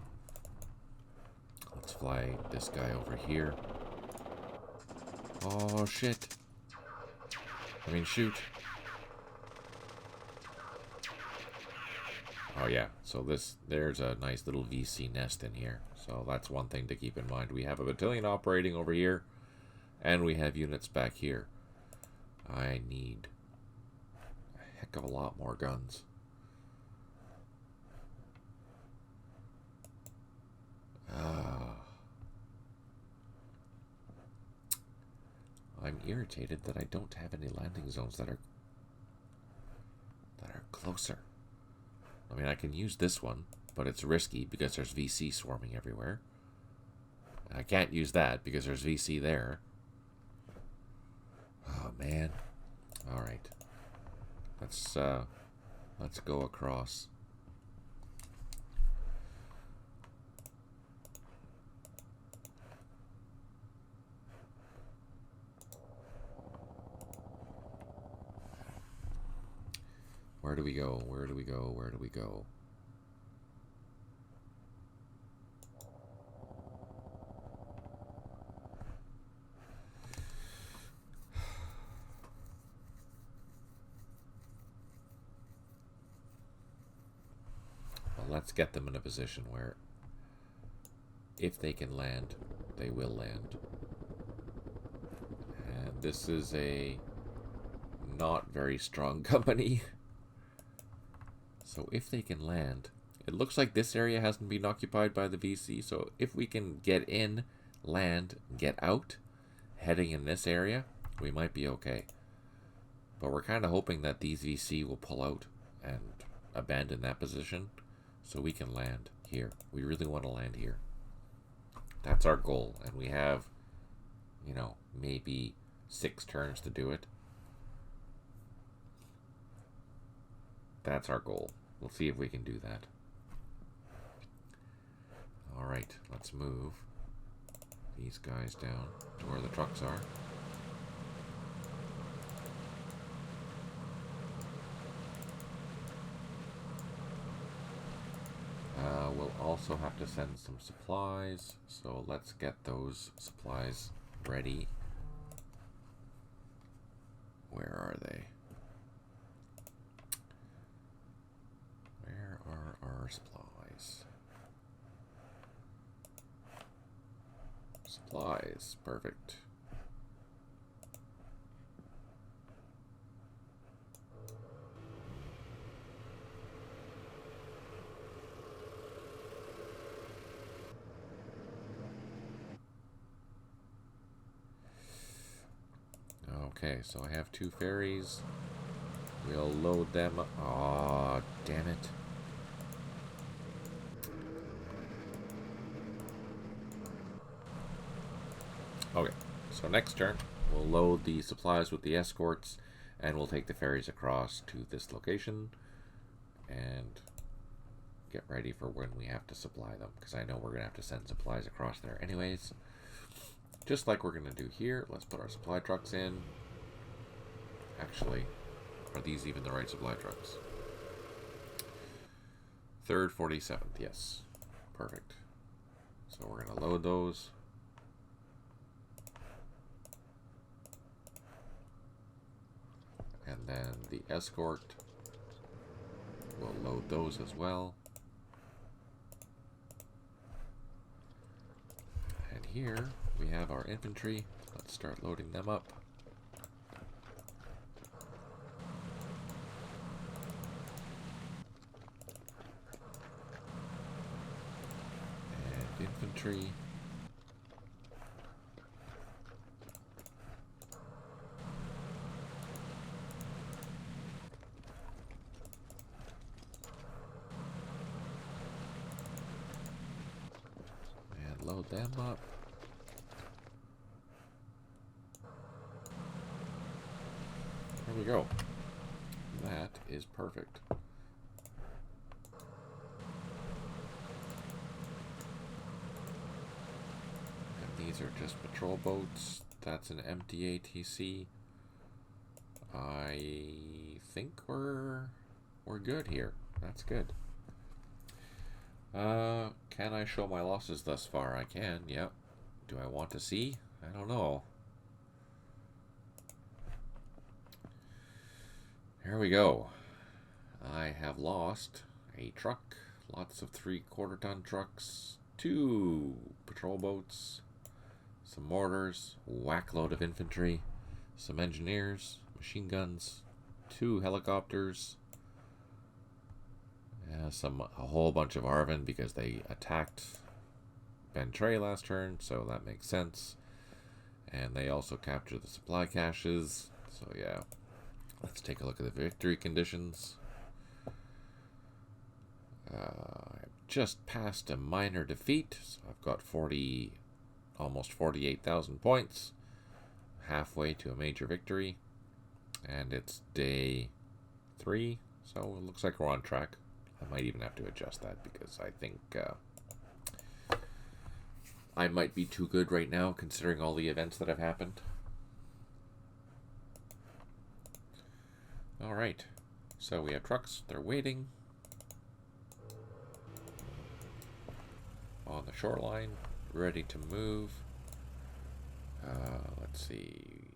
Let's fly this guy over here. Oh, shit. I mean, shoot. Oh, yeah. So there's a nice little VC nest in here. So that's one thing to keep in mind. We have a battalion operating over here. And we have units back here. I need a heck of a lot more guns. I'm irritated that I don't have any landing zones that are closer. I mean, I can use this one, but it's risky because there's VC swarming everywhere. I can't use that because there's VC there. Oh man. All right. Let's go across. Where do we go? Where do we go? Where do we go? Well, let's get them in a position where if they can land, they will land. And this is a not very strong company. So if they can land, it looks like this area hasn't been occupied by the VC. So if we can get in, land, get out, heading in this area, we might be okay. But we're kind of hoping that these VC will pull out and abandon that position so we can land here. We really want to land here. That's our goal. And we have, you know, maybe 6 turns to do it. That's our goal. We'll see if we can do that. Alright, let's move these guys down to where the trucks are. We'll also have to send some supplies, so let's get those supplies ready. Where are they? Where are our supplies? Supplies, perfect. Okay, so I have 2 ferries. We'll load them up. Aw, damn it. Okay, so next turn, we'll load the supplies with the escorts, and we'll take the ferries across to this location, and get ready for when we have to supply them, because I know we're going to have to send supplies across there anyways. Just like we're going to do here, let's put our supply trucks in. Actually, are these even the right supply trucks? 3rd, 47th, yes. Perfect. So we're going to load those. And then the escort, we'll load those as well. And here we have our infantry. Let's start loading them up. And infantry. Load them up. There we go. That is perfect. And these are just patrol boats. That's an empty ATC. I think we're good here. That's good. Can I show my losses thus far? I can, yep. Do I want to see? I don't know. Here we go. I have lost a truck, lots of 3/4 ton trucks, 2 patrol boats, some mortars, whack load of infantry, some engineers, machine guns, 2 helicopters, a whole bunch of Arvin because they attacked Ben Trey last turn, so that makes sense. And they also captured the supply caches. So yeah, let's take a look at the victory conditions. I've just passed a minor defeat, so I've got almost 48,000 points, halfway to a major victory, and it's day 3, so it looks like we're on track. I might even have to adjust that because I think I might be too good right now considering all the events that have happened. Alright, so we have trucks, they're waiting on the shoreline, ready to move. Let's see,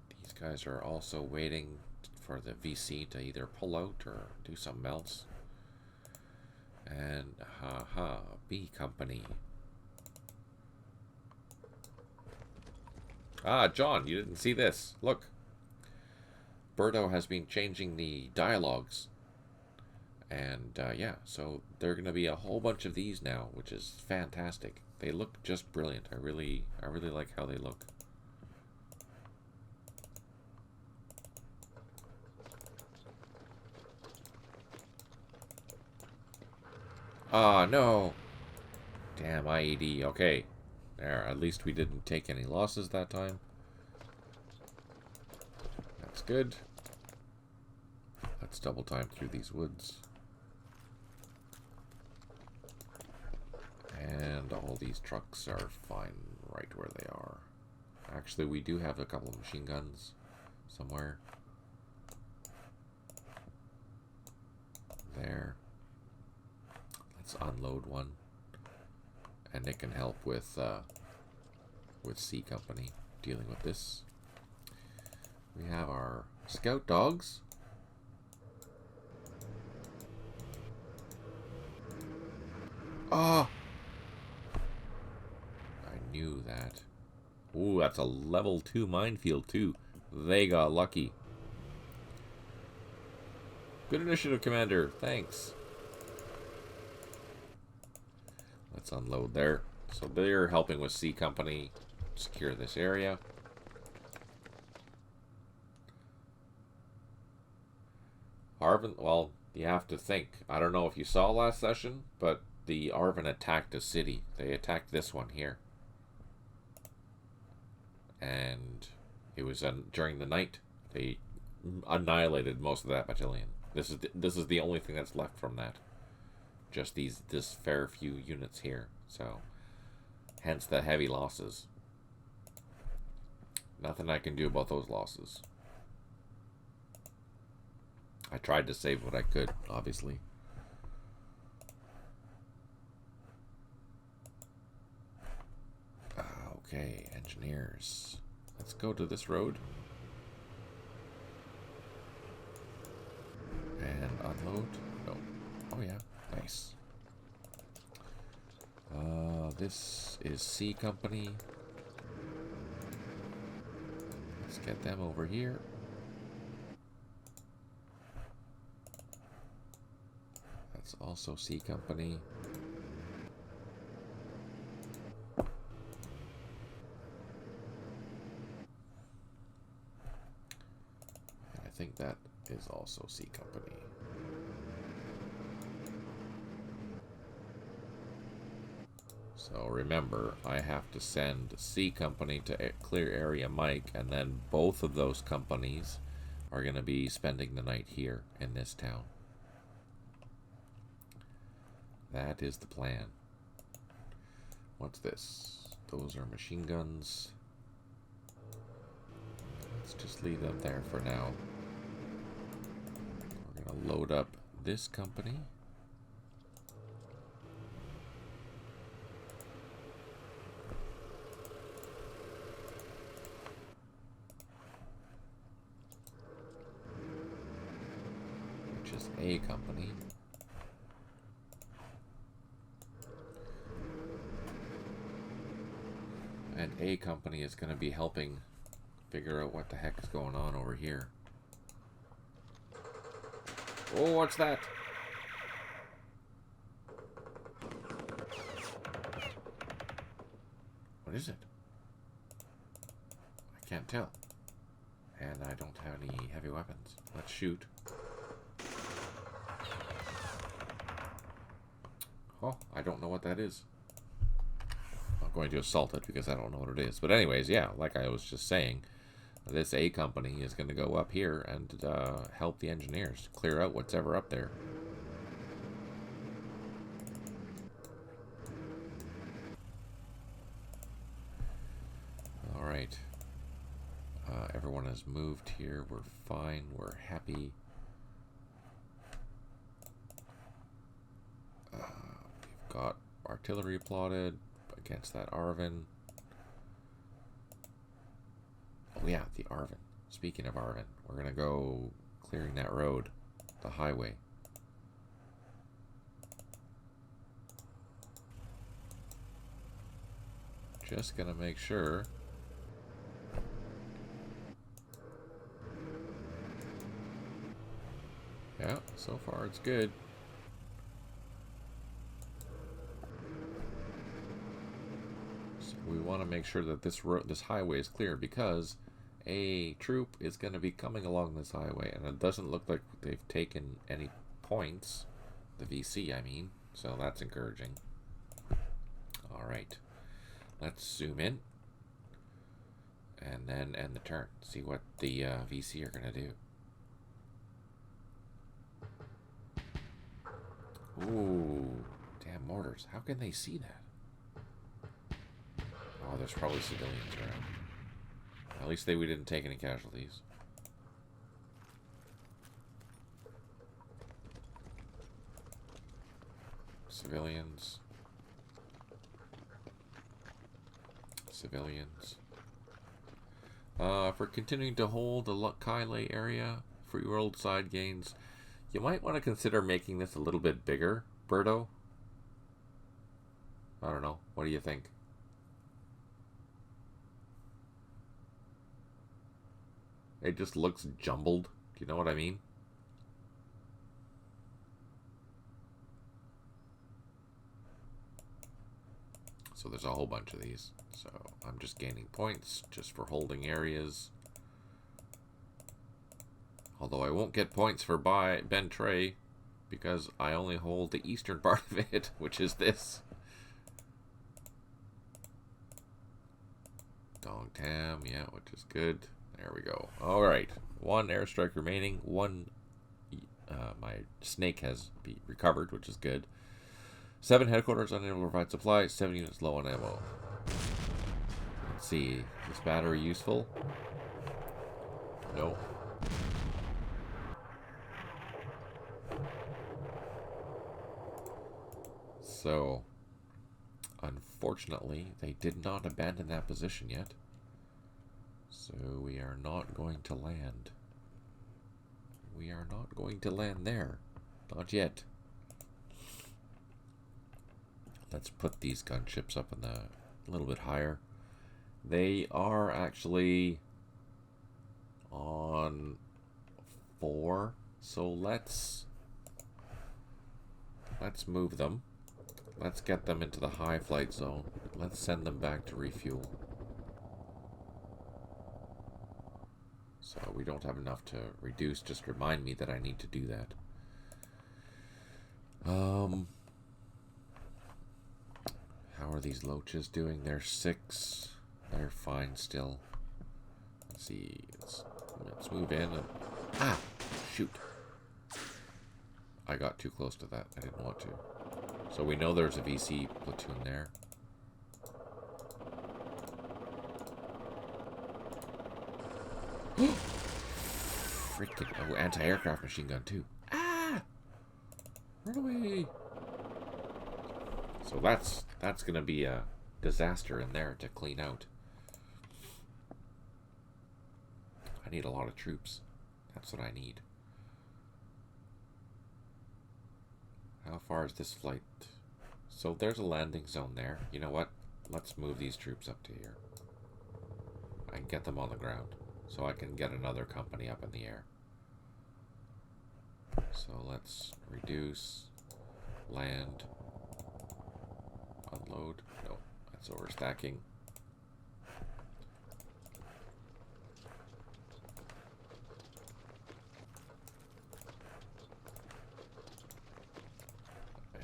these guys are also waiting for the VC to either pull out or do something else. And B Company. Ah, John, you didn't see this. Look. Berto has been changing the dialogues. And yeah, so there are going to be a whole bunch of these now, which is fantastic. They look just brilliant. I really like how they look. Ah, no. Damn, IED. Okay. There, at least we didn't take any losses that time. That's good. Let's double time through these woods. And all these trucks are fine right where they are. Actually, we do have a couple of machine guns somewhere. There. Let's unload one. And it can help with C Company dealing with this. We have our scout dogs. Ah! I knew that. Ooh, that's a level 2 minefield too. They got lucky. Good initiative, Commander. Thanks. Let's unload there. So they're helping with C Company secure this area. Arvin, well, you have to think. I don't know if you saw last session, but the Arvin attacked a city. They attacked this one here. And it was during the night. They annihilated most of that battalion. This is the only thing that's left from that. Just this fair few units here. So, hence the heavy losses. Nothing I can do about those losses. I tried to save what I could, obviously. Okay, engineers. Let's go to this road. And unload. No. Oh yeah, nice. This is C Company. Let's get them over here. That's also C Company. And I think that is also C Company. So remember, I have to send C Company to Clear Area Mike, and then both of those companies are going to be spending the night here in this town. That is the plan. What's this? Those are machine guns. Let's just leave them there for now. We're going to load up this company. Which is A Company. And A Company is going to be helping figure out what the heck is going on over here. Oh, what's that? What is it? I can't tell. And I don't have any heavy weapons. Let's shoot. Oh, I don't know what that is. I'm going to assault it because I don't know what it is. But anyways, yeah, like I was just saying, this A Company is going to go up here and help the engineers clear out what's ever up there. Alright. Everyone has moved here. We're fine. We're happy. We've got artillery plotted against that Arvin. Oh yeah, the Arvin. Speaking of Arvin, we're going to go clearing that road, the highway. Just going to make sure. Yeah, so far it's good. So we want to make sure that this highway is clear because a troop is going to be coming along this highway, and it doesn't look like they've taken any points. The VC, I mean. So that's encouraging. All right. Let's zoom in. And then end the turn. See what the VC are going to do. Ooh. Damn mortars. How can they see that? Oh, there's probably civilians around. At least we didn't take any casualties. Civilians. Civilians. If we're continuing to hold the Kailai area, free world side gains, you might want to consider making this a little bit bigger, Birdo. I don't know. What do you think? It just looks jumbled. Do you know what I mean? So there's a whole bunch of these. So I'm just gaining points just for holding areas. Although I won't get points for Ben Tray because I only hold the eastern part of it, which is this. Dong Tam, yeah, which is good. There we go. All right, 1 airstrike remaining. 1, my snake has been recovered, which is good. 7 headquarters unable to provide supply. 7 units low on ammo. Let's see. Is this battery useful? No. So, unfortunately, they did not abandon that position yet. So we are not going to land. We are not going to land there. Not yet. Let's put these gunships up in the a little bit higher. They are actually on 4, so let's move them. Let's get them into the high flight zone. Let's send them back to refuel. So we don't have enough to reduce. Just remind me that I need to do that. How are these loaches doing? They're 6. They're fine still. Let's see. Let's move in. And, shoot. I got too close to that. I didn't want to. So we know there's a VC platoon there. Freaking anti-aircraft machine gun too. Run away. So that's gonna be a disaster in there to clean out. I need a lot of troops. That's what I need. How far is this flight? So there's a landing zone there. You know what? Let's move these troops up to here. I can get them on the ground. So I can get another company up in the air. So let's reduce, land, unload. No, that's overstacking.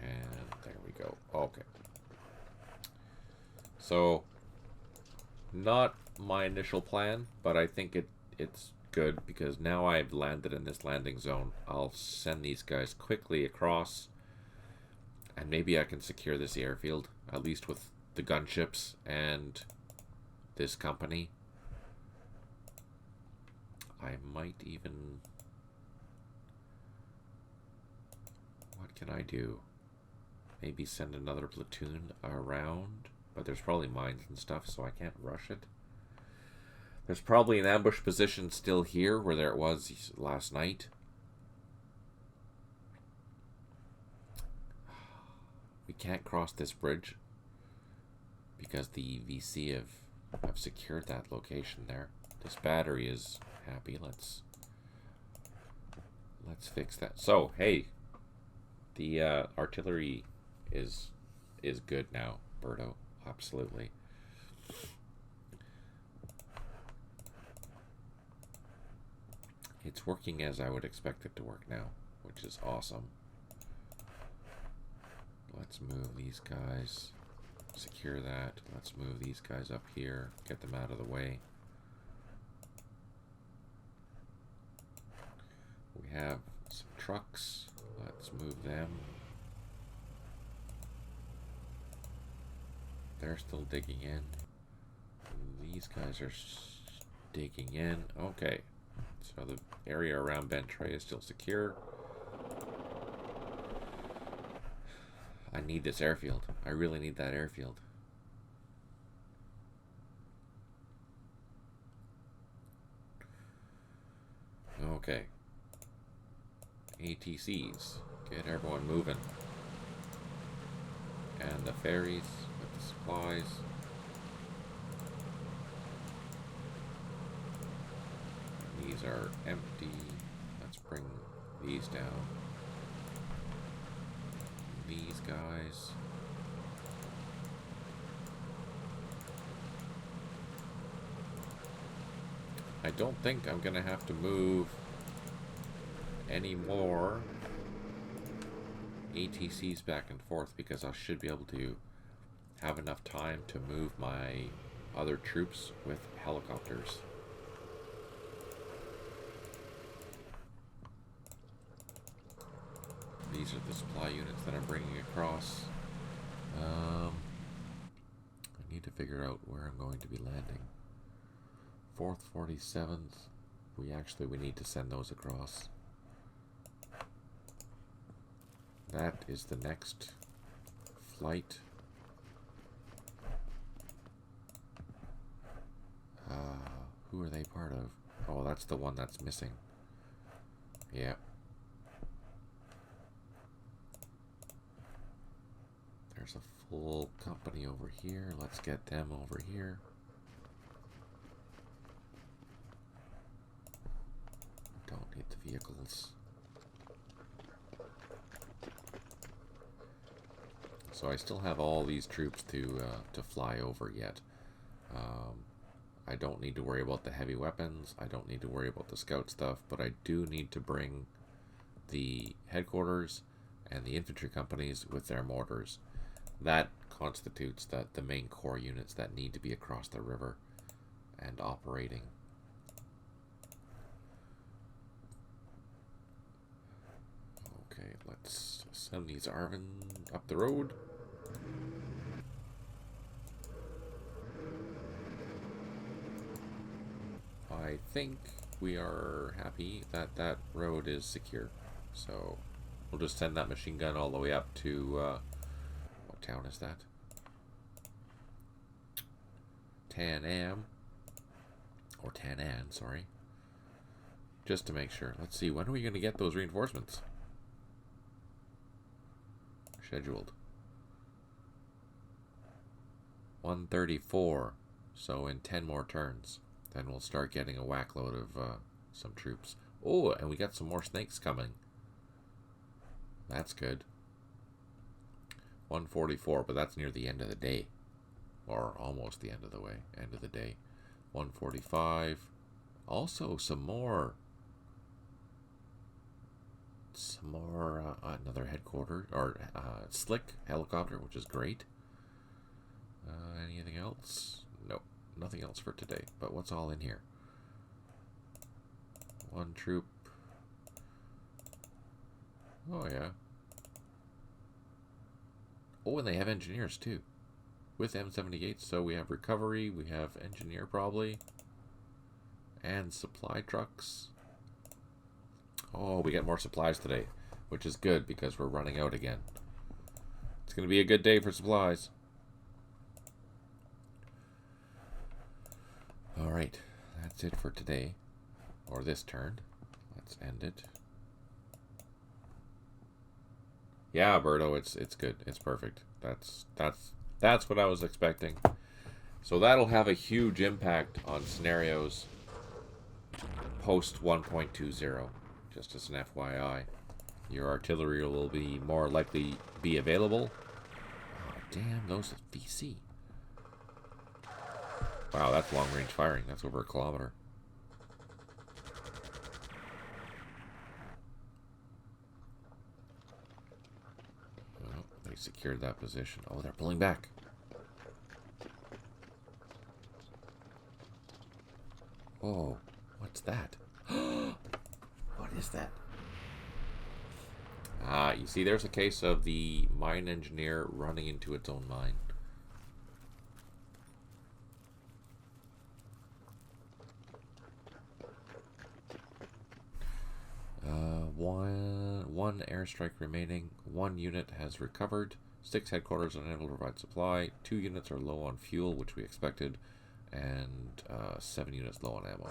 And there we go. Okay. So, not my initial plan, but I think it's good because now I've landed in this landing zone. I'll send these guys quickly across and maybe I can secure this airfield, at least with the gunships and this company. I might even... What can I do? Maybe send another platoon around, but there's probably mines and stuff, so I can't rush it. There's probably an ambush position still here where there was last night. We can't cross this bridge because the VC have secured that location there. This battery is happy. Let's fix that. So, hey, the artillery is good now, Birdo. Absolutely. It's working as I would expect it to work now, which is awesome. Let's move these guys. Secure that. Let's move these guys up here. Get them out of the way. We have some trucks. Let's move them. They're still digging in. These guys are digging in. Okay. So the area around Bentray is still secure. I need this airfield. I really need that airfield. Okay. ATCs. Get everyone moving. And the ferries with the supplies. These are empty. Let's bring these down. These guys. I don't think I'm gonna have to move any more ATCs back and forth because I should be able to have enough time to move my other troops with helicopters. These are the supply units that I'm bringing across. I need to figure out where I'm going to be landing. 4th, 47th. We need to send those across. That is the next flight. Who are they part of? Oh, that's the one that's missing. Yeah. There's a full company over here. Let's get them over here. Don't need the vehicles. So I still have all these troops to fly over yet. I don't need to worry about the heavy weapons. I don't need to worry about the scout stuff, but I do need to bring the headquarters and the infantry companies with their mortars. That constitutes the main core units that need to be across the river and operating. Okay, let's send these Arvin up the road. I think we are happy that that road is secure. So we'll just send that machine gun all the way up to, what town is that? Tan or Tanan, sorry. Just to make sure. Let's see, when are we going to get those reinforcements? Scheduled. 134. So in 10 more turns. Then we'll start getting a whack load of some troops. Oh, and we got some more snakes coming. That's good. 144, but that's near the end of the day. Or almost the end of the day. 145. Also some more. Another headquarter, or slick helicopter, which is great. Anything else? Nope. Nothing else for today, but what's all in here? One troop. Oh, yeah. Oh, and they have engineers, too. With M78, so we have recovery, we have engineer, probably. And supply trucks. Oh, we got more supplies today, which is good, because we're running out again. It's going to be a good day for supplies. Alright, that's it for today. Or this turn. Let's end it. Yeah, Berto, it's good. It's perfect. That's what I was expecting. So that'll have a huge impact on scenarios post 1.20. Just as an FYI. Your artillery will be more likely be available. Oh, damn, those are VC. Wow, that's long-range firing. That's over a kilometer. Oh, they secured that position. Oh, they're pulling back. Oh, what's that? What is that? You see, there's a case of the mine engineer running into its own mine. one airstrike remaining. 1 unit has recovered. 6 headquarters are unable to provide supply. 2 units are low on fuel, which we expected. And 7 units low on ammo.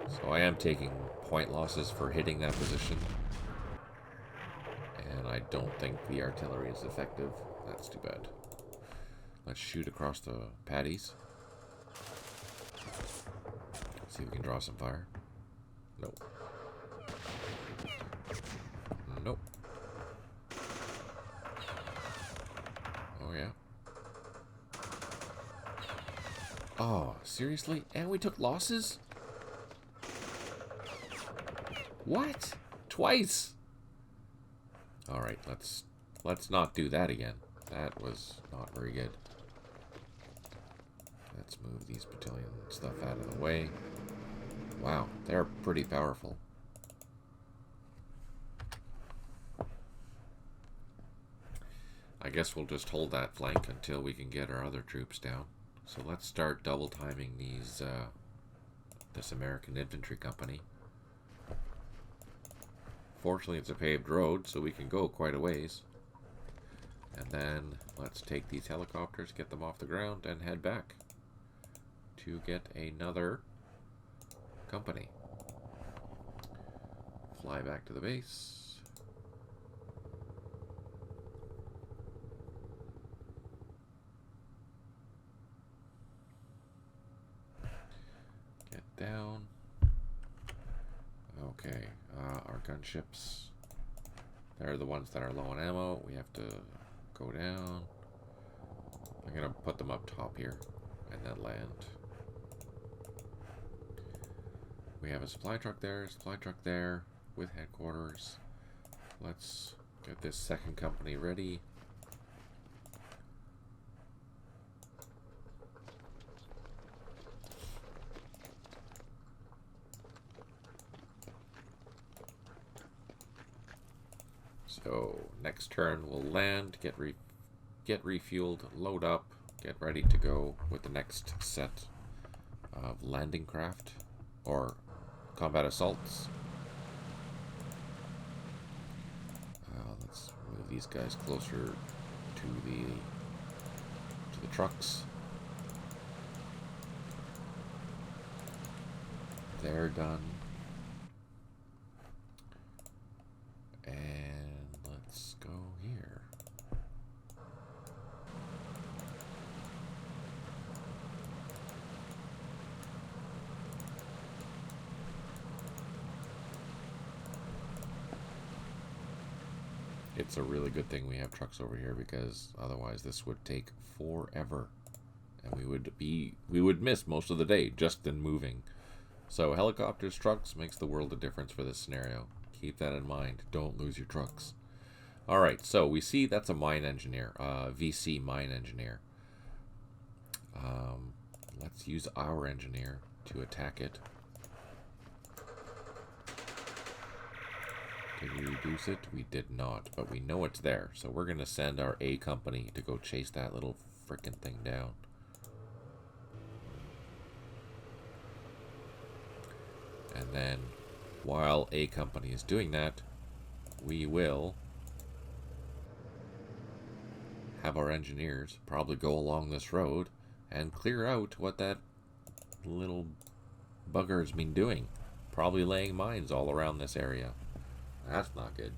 So I am taking point losses for hitting that position. And I don't think the artillery is effective. That's too bad. Let's shoot across the paddies. See if we can draw some fire. Nope. Nope. Oh, yeah. Oh, seriously? And we took losses? What? Twice? Alright, let's not do that again. That was not very good. Let's move these battalion stuff out of the way. Wow, they're pretty powerful. I guess we'll just hold that flank until we can get our other troops down. So let's start double timing these this American infantry company. Fortunately, it's a paved road, so we can go quite a ways. And then let's take these helicopters, get them off the ground, and head back to get another company. Fly back to the base. Get down. Okay, our gunships, they're the ones that are low on ammo. We have to go down. I'm going to put them up top here and then land. We have a supply truck there with headquarters. Let's get this second company ready. So next turn we'll land, get refueled, load up, get ready to go with the next set of landing craft or combat assaults. Let's move these guys closer to the trucks. They're done. And let's go here. It's a really good thing we have trucks over here, because otherwise this would take forever. And we would miss most of the day just in moving. So helicopters, trucks makes the world a difference for this scenario. Keep that in mind. Don't lose your trucks. Alright, so we see that's a mine engineer, VC mine engineer. Let's use our engineer to attack it. Did we reduce it? We did not, but we know it's there. So we're going to send our A company to go chase that little frickin' thing down. And then, while A company is doing that, we will have our engineers probably go along this road and clear out what that little bugger's been doing. Probably laying mines all around this area. That's not good.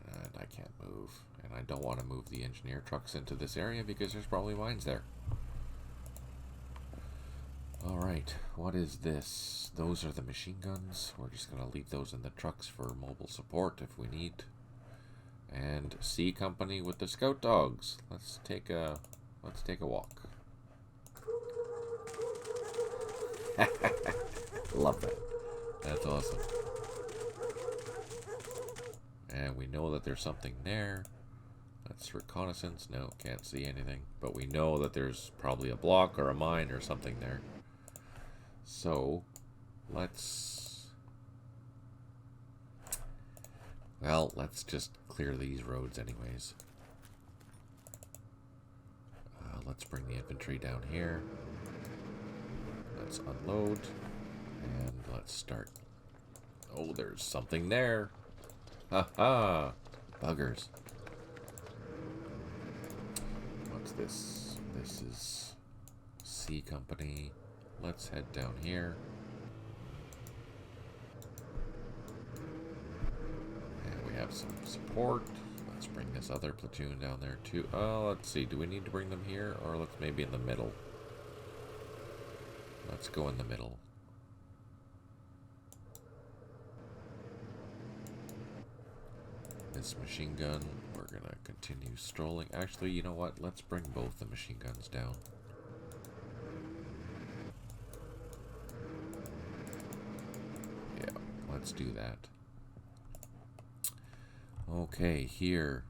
And I can't move. And I don't want to move the engineer trucks into this area because there's probably mines there. Alright, what is this? Those are the machine guns. We're just going to leave those in the trucks for mobile support if we need. And C company with the scout dogs. Let's take a walk. Love that. That's awesome. And we know that there's something there. That's reconnaissance. No, can't see anything. But we know that there's probably a block or a mine or something there. So, let's just clear these roads anyways. let's bring the infantry down here. Let's unload. And let's start. Oh, there's something there. Ha-ha! Buggers. What's this? This is C Company. Let's head down here. And we have some support. Let's bring this other platoon down there too. Oh, let's see. Do we need to bring them here? Or let's maybe in the middle. Let's go in the middle. This machine gun, we're gonna continue strolling. Actually, you know what? Let's bring both the machine guns down. Yeah, let's do that. Okay, here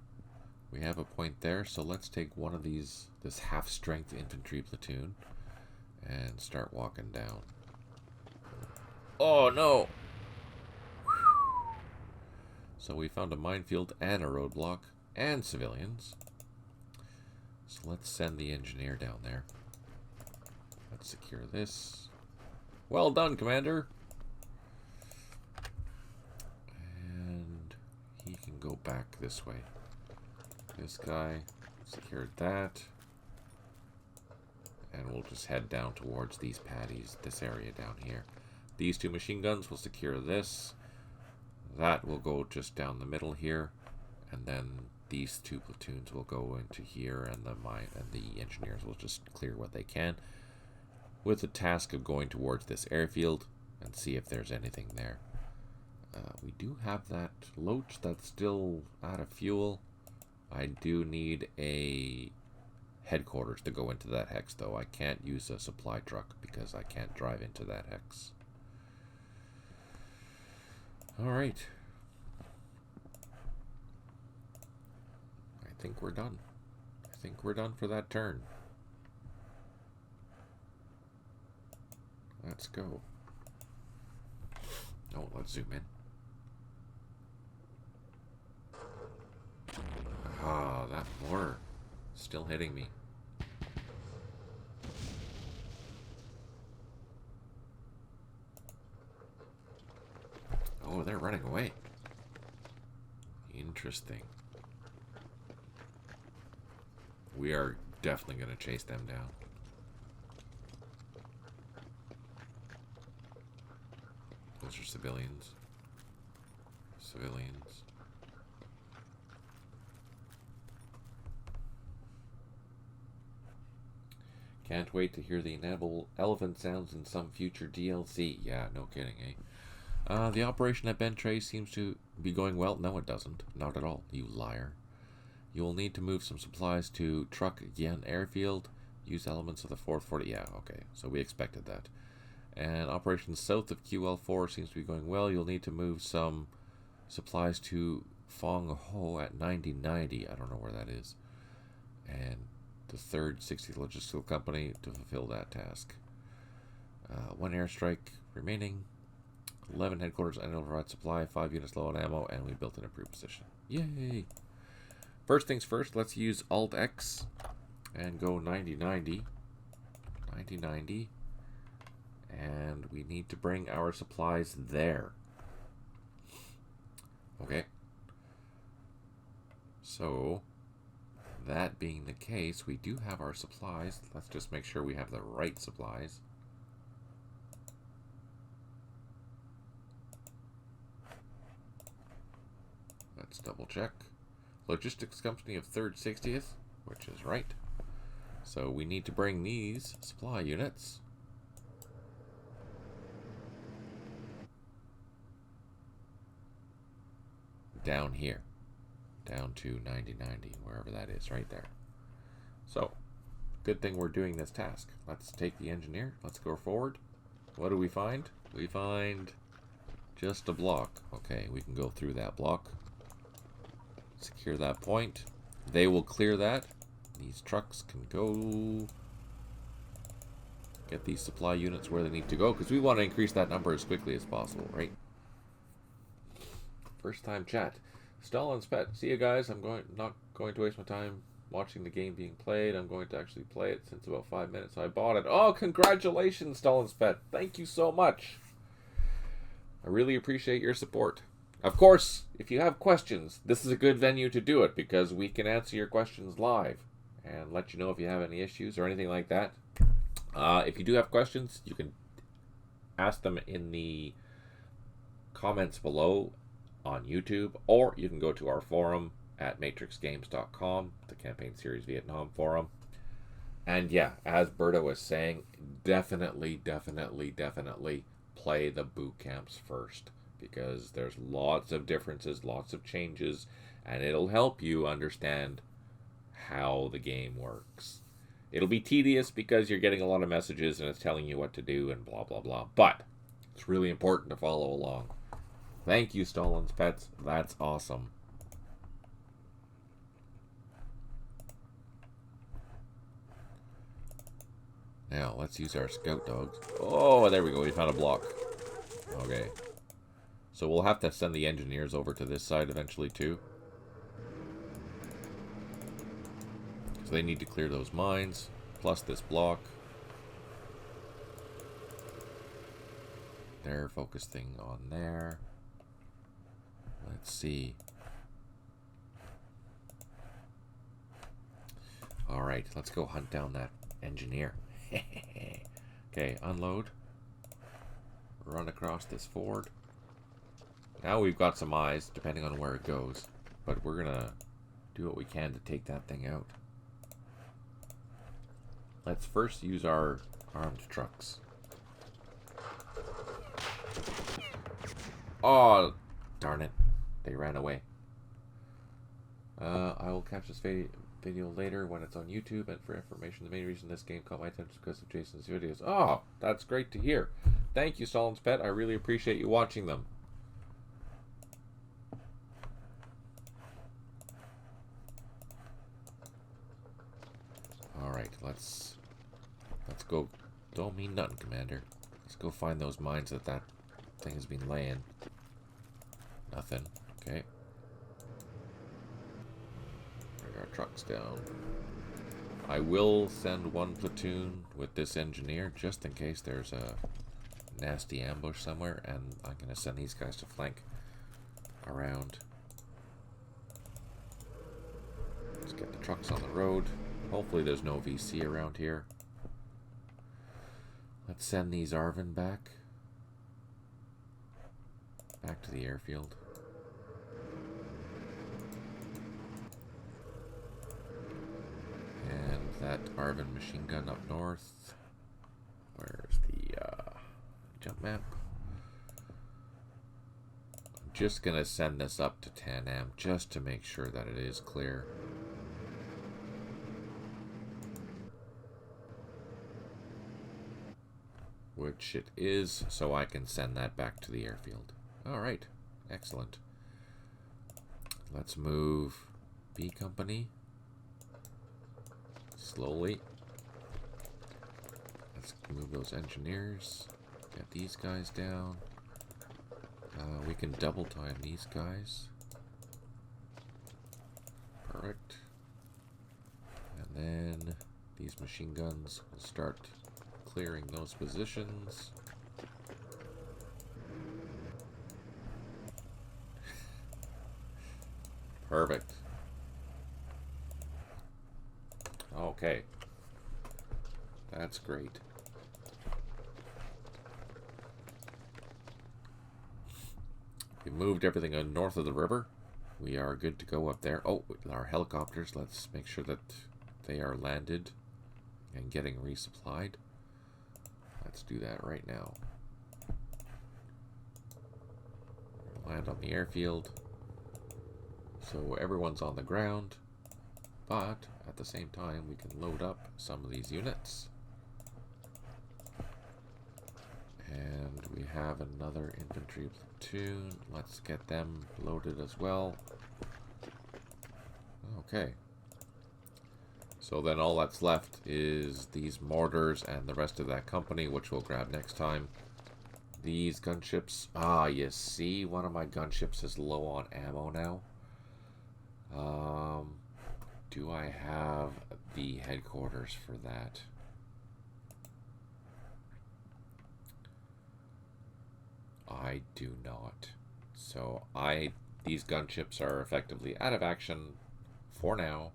we have a point there, so let's take one of these, this half-strength infantry platoon, and start walking down. Oh no! So we found a minefield and a roadblock and civilians. So let's send the engineer down there. Let's secure this. Well done, Commander. And he can go back this way. This guy secured that. And we'll just head down towards these paddies, this area down here. These two machine guns will secure this. That will go just down the middle here, and then these two platoons will go into here, and the engineers will just clear what they can, with the task of going towards this airfield and see if there's anything there. We do have that Loach that's still out of fuel. I do need a headquarters to go into that hex, though. I can't use a supply truck because I can't drive into that hex. Alright. I think we're done. I think we're done for that turn. Let's go. Oh, let's zoom in. Ah, that mortar. Still hitting me. Oh, they're running away. Interesting. We are definitely going to chase them down. Those are civilians. Civilians. Can't wait to hear the inedible elephant sounds in some future DLC. Yeah, no kidding, eh? The operation at Bentray seems to be going well. No, it doesn't. Not at all, you liar. You will need to move some supplies to Truck Yen Airfield. Use elements of the 440. Yeah, okay. So we expected that. And operations south of QL4 seems to be going well. You'll need to move some supplies to Fong Ho at 9090. I don't know where that is. And the 3rd 60th Logistical Company to fulfill that task. 1 airstrike remaining. 11 headquarters unidentified supply. 5 units low on ammo. And we built an improved position. Yay! First things first, let's use Alt-X and go 9090. 9090. And we need to bring our supplies there. Okay. So, that being the case, we do have our supplies. Let's just make sure we have the right supplies. Let's double check. Logistics Company of 3rd 60th, which is right. So we need to bring these supply units down here. Down to 9090, wherever that is, right there. So, good thing we're doing this task. Let's take the engineer. Let's go forward. What do we find? We find just a block. Okay, we can go through that block. Secure that point. They will clear that. These trucks can go get these supply units where they need to go, because we want to increase that number as quickly as possible, right? First time chat. Stalin's pet. See you guys. I'm not going to waste my time watching the game being played. I'm going to actually play it since about 5 minutes. I bought it. Oh, congratulations, Stolen's Pet. Thank you so much. I really appreciate your support. Of course, if you have questions, this is a good venue to do it because we can answer your questions live and let you know if you have any issues or anything like that. If you do have questions, you can ask them in the comments below on YouTube, or you can go to our forum at matrixgames.com, the Campaign Series Vietnam forum. And yeah, as Berta was saying, definitely play the boot camps first, because there's lots of differences, lots of changes, and it'll help you understand how the game works. It'll be tedious because you're getting a lot of messages and it's telling you what to do and blah blah blah, but it's really important to follow along. Thank you, Stolen's Pets. That's awesome. Now, let's use our scout dogs. Oh, there we go. We found a block. Okay. So we'll have to send the engineers over to this side eventually, too. So they need to clear those mines, plus this block. They're focusing on there. Let's see. Alright, let's go hunt down that engineer. Okay, unload. Run across this ford. Now we've got some eyes, depending on where it goes. But we're gonna do what we can to take that thing out. Let's first use our armed trucks. Oh, darn it. They ran away. I will catch this video later when it's on YouTube, and for information, the main reason this game caught my attention is because of Jason's videos. Oh, that's great to hear. Thank you, Stolen's Pet. I really appreciate you watching them. Alright, let's go. Don't mean nothing, Commander. Let's go find those mines that thing has been laying. Nothing. Okay. Bring our trucks down. I will send one platoon with this engineer just in case there's a nasty ambush somewhere, and I'm going to send these guys to flank around. Let's get the trucks on the road. Hopefully there's no VC around here. Let's send these Arvin back to the airfield. And that Arvin machine gun up north. Where's the jump map? I'm just gonna send this up to Tanam just to make sure that it is clear. Which it is, so I can send that back to the airfield. Alright, excellent. Let's move B Company. Slowly. Let's move those engineers. Get these guys down. We can double time these guys. Perfect. And then these machine guns will start clearing those positions. Perfect. Okay. That's great. We moved everything north of the river. We are good to go up there. Oh, our helicopters. Let's make sure that they are landed and getting resupplied. Let's do that right now. Land on the airfield. So everyone's on the ground. But at the same time, we can load up some of these units. And we have another infantry platoon. Let's get them loaded as well. Okay. So then all that's left is these mortars and the rest of that company, which we'll grab next time. These gunships. Ah, you see, one of my gunships is low on ammo now. Do I have the headquarters for that? I do not. So these gunships are effectively out of action for now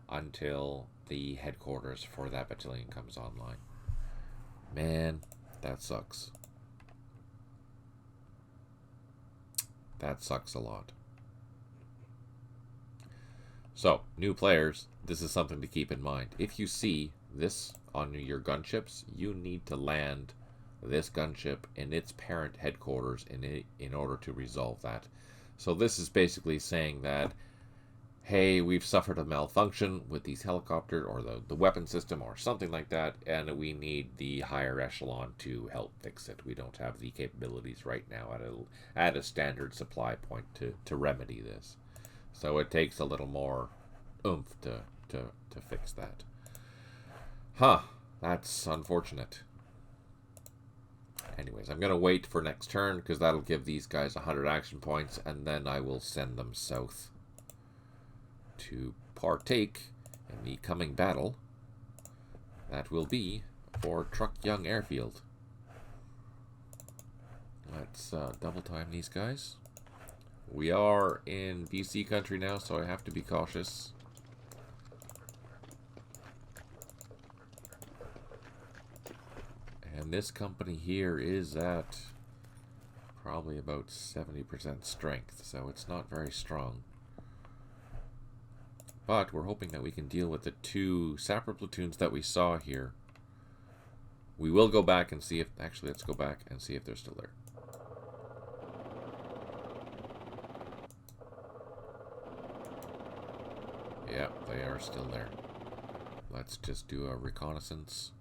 until the headquarters for that battalion comes online. Man, that sucks. That sucks a lot. So, new players, this is something to keep in mind. If you see this on your gunships, you need to land this gunship in its parent headquarters in order to resolve that. So this is basically saying that, hey, we've suffered a malfunction with these helicopters or the weapon system or something like that, and we need the higher echelon to help fix it. We don't have the capabilities right now at a standard supply point to remedy this. So it takes a little more oomph to fix that. Huh, that's unfortunate. Anyways, I'm going to wait for next turn because that'll give these guys 100 action points, and then I will send them south to partake in the coming battle that will be for Truck Young Airfield. Let's double time these guys. We are in BC country now, so I have to be cautious. And this company here is at probably about 70% strength, so it's not very strong. But we're hoping that we can deal with the 2 sapper platoons that we saw here. We will go back and see if... Actually, let's go back and see if they're still there. Yeah, they are still there. Let's just do a reconnaissance.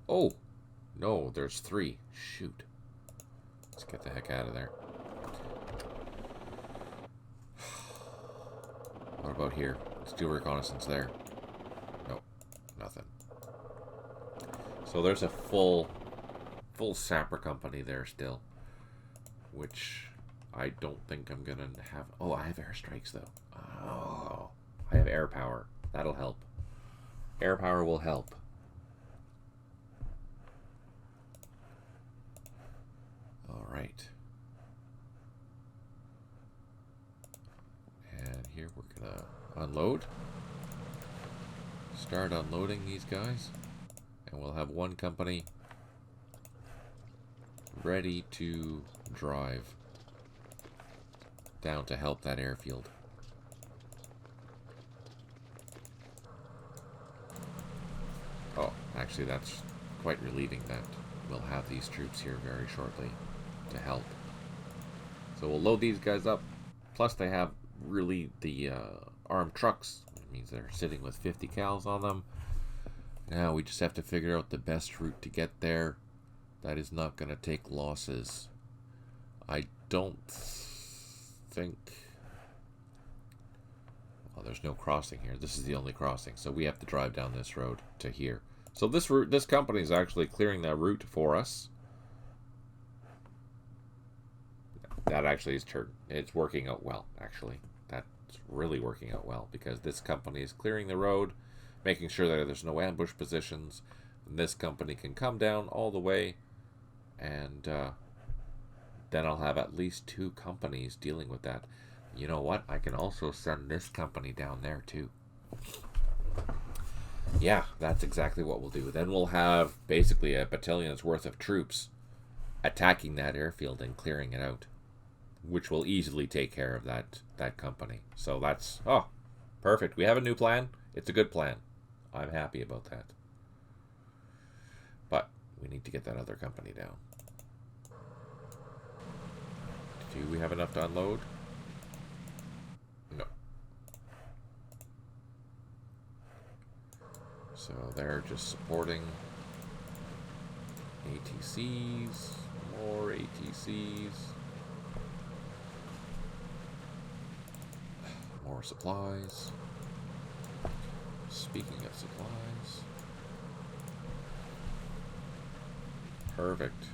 Oh! No, there's 3. Shoot. Let's get the heck out of there. What about here? Let's do a reconnaissance there. Nope, nothing. So there's a full sapper company there still, which I don't think I'm gonna have. Oh, I have airstrikes though. Oh, I have air power. That'll help. Air power will help. All right. And here we're gonna unload. Start unloading these guys. And we'll have one company ready to drive down to help that airfield. Oh, actually that's quite relieving that we'll have these troops here very shortly to help. So we'll load these guys up. Plus they have really the armed trucks. Which means they're sitting with 50 cals on them. Now we just have to figure out the best route to get there. That is not going to take losses. I don't think... Well, there's no crossing here. This is the only crossing. So we have to drive down this road to here. So this route, this company is actually clearing that route for us. That actually is it's working out well, actually. That's really working out well because this company is clearing the road, making sure that there's no ambush positions. And this company can come down all the way, and then I'll have at least 2 companies dealing with that. You know what? I can also send this company down there too. Yeah, that's exactly what we'll do. Then we'll have basically a battalion's worth of troops attacking that airfield and clearing it out, which will easily take care of that company. So that's, oh, perfect. We have a new plan. It's a good plan. I'm happy about that. But we need to get that other company down. Do we have enough to unload? No. So they're just supporting ATCs, more ATCs, more supplies. Speaking of supplies, perfect.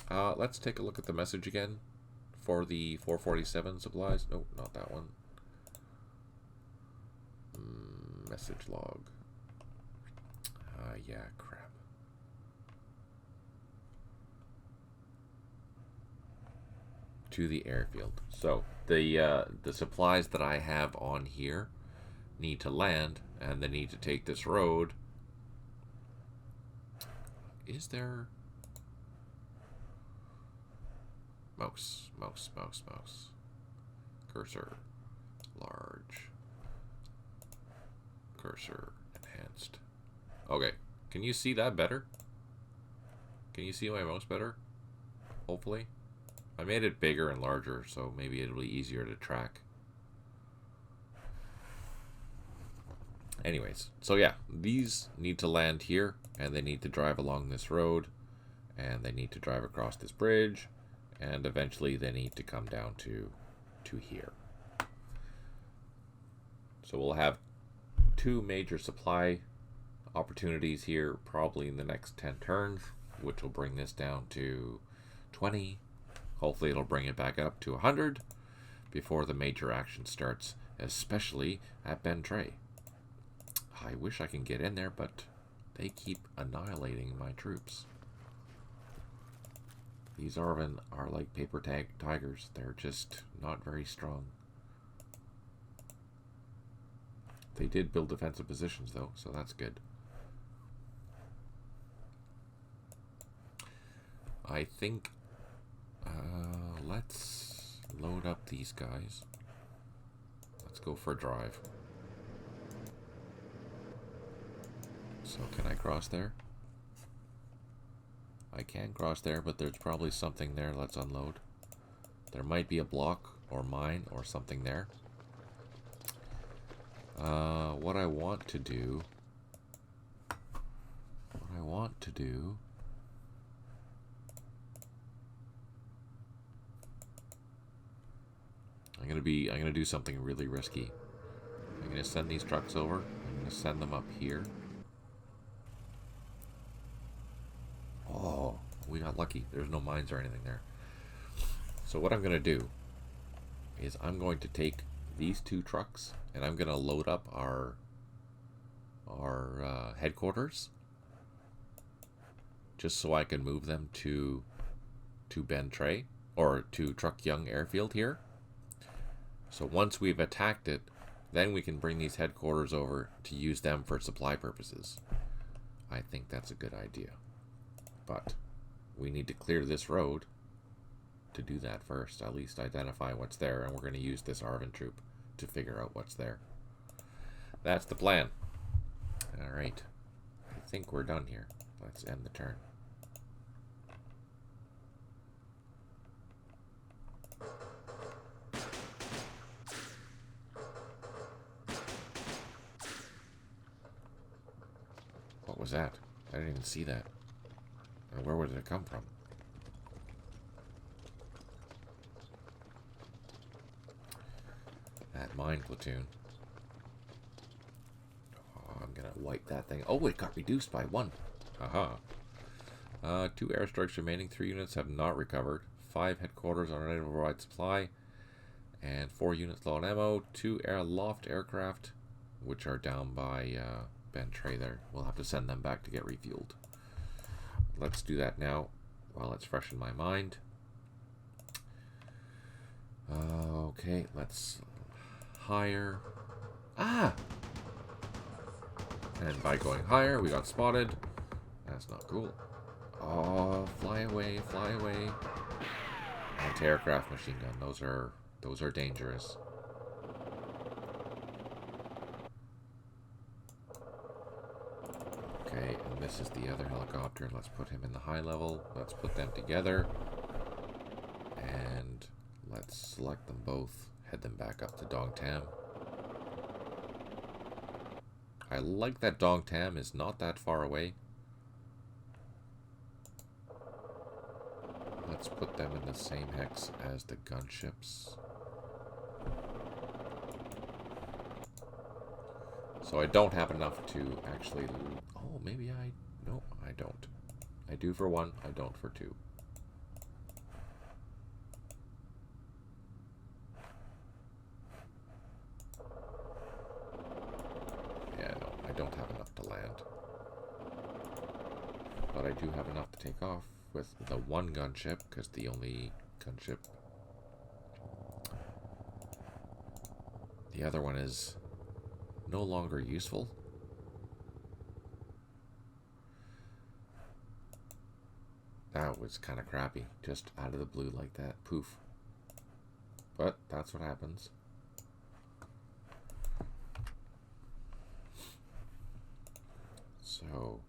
Let's take a look at the message again for the 447 supplies. Nope, not that one. Message log. Yeah, crap. To the airfield. So the supplies that I have on here need to land, and they need to take this road. Is there mouse? Cursor large. Cursor enhanced. Okay, can you see that better? Can you see my mouse better? Hopefully. I made it bigger and larger, so maybe it'll be easier to track. Anyways, so yeah, these need to land here, and they need to drive along this road, and they need to drive across this bridge, and eventually they need to come down to here. So we'll have 2 major supply opportunities here probably in the next 10 turns, which will bring this down to 20. Hopefully it'll bring it back up to 100 before the major action starts, especially at Ben Tre. I wish I can get in there, but they keep annihilating my troops. These Arvin are like paper tigers. They're just not very strong. They did build defensive positions, though, so that's good. I think let's load up these guys. Let's go for a drive. So can I cross there? I can cross there, but there's probably something there. Let's unload. There might be a block or mine or something there. What I want to do... I'm gonna do something really risky. I'm gonna send these trucks over. I'm gonna send them up here. Oh, we got lucky. There's no mines or anything there. So what I'm gonna do is I'm going to take these 2 trucks and I'm gonna load up our headquarters, just so I can move them to Ben Tre, or to Truck Young Airfield here. So once we've attacked it, then we can bring these headquarters over to use them for supply purposes. I think that's a good idea. But we need to clear this road to do that first. At least identify what's there, and we're going to use this Arvin troop to figure out what's there. That's the plan. Alright. I think we're done here. Let's end the turn. What was that? I didn't even see that. Where did it come from? That mine platoon. Oh, I'm gonna wipe that thing. Oh, it got reduced by 1. Aha. 2 airstrikes remaining. 3 units have not recovered. 5 headquarters are unable to provide supply. And 4 units low on ammo. 2 loft aircraft, which are down by Ben Tre there. We'll have to send them back to get refueled. Let's do that now while it's fresh in my mind. Okay, let's hire. Ah! And by going higher, we got spotted. That's not cool. Oh, fly away, fly away. Anti-aircraft machine gun. Those are dangerous. Okay, and this is the other helicopter. Let's put him in the high level. Let's put them together. And let's select them both. Head them back up to Dong Tam. I like that Dong Tam is not that far away. Let's put them in the same hex as the gunships. So I don't have enough to actually... Oh, maybe I... No, I don't. I do for 1, I don't for 2. land. But I do have enough to take off with the one gunship, because the only gunship... The other one is no longer useful. That was kind of crappy, just out of the blue like that. Poof. But that's what happens. So,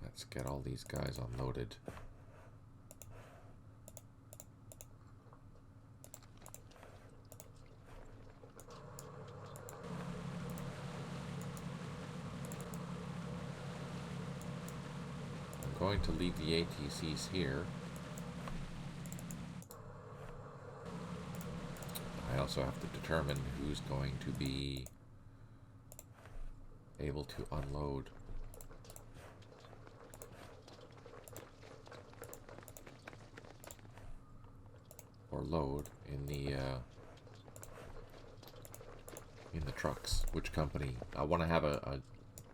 let's get all these guys unloaded. I'm going to leave the ATCs here. I also have to determine who's going to be able to unload. Or load in the trucks. Which company? I want to have a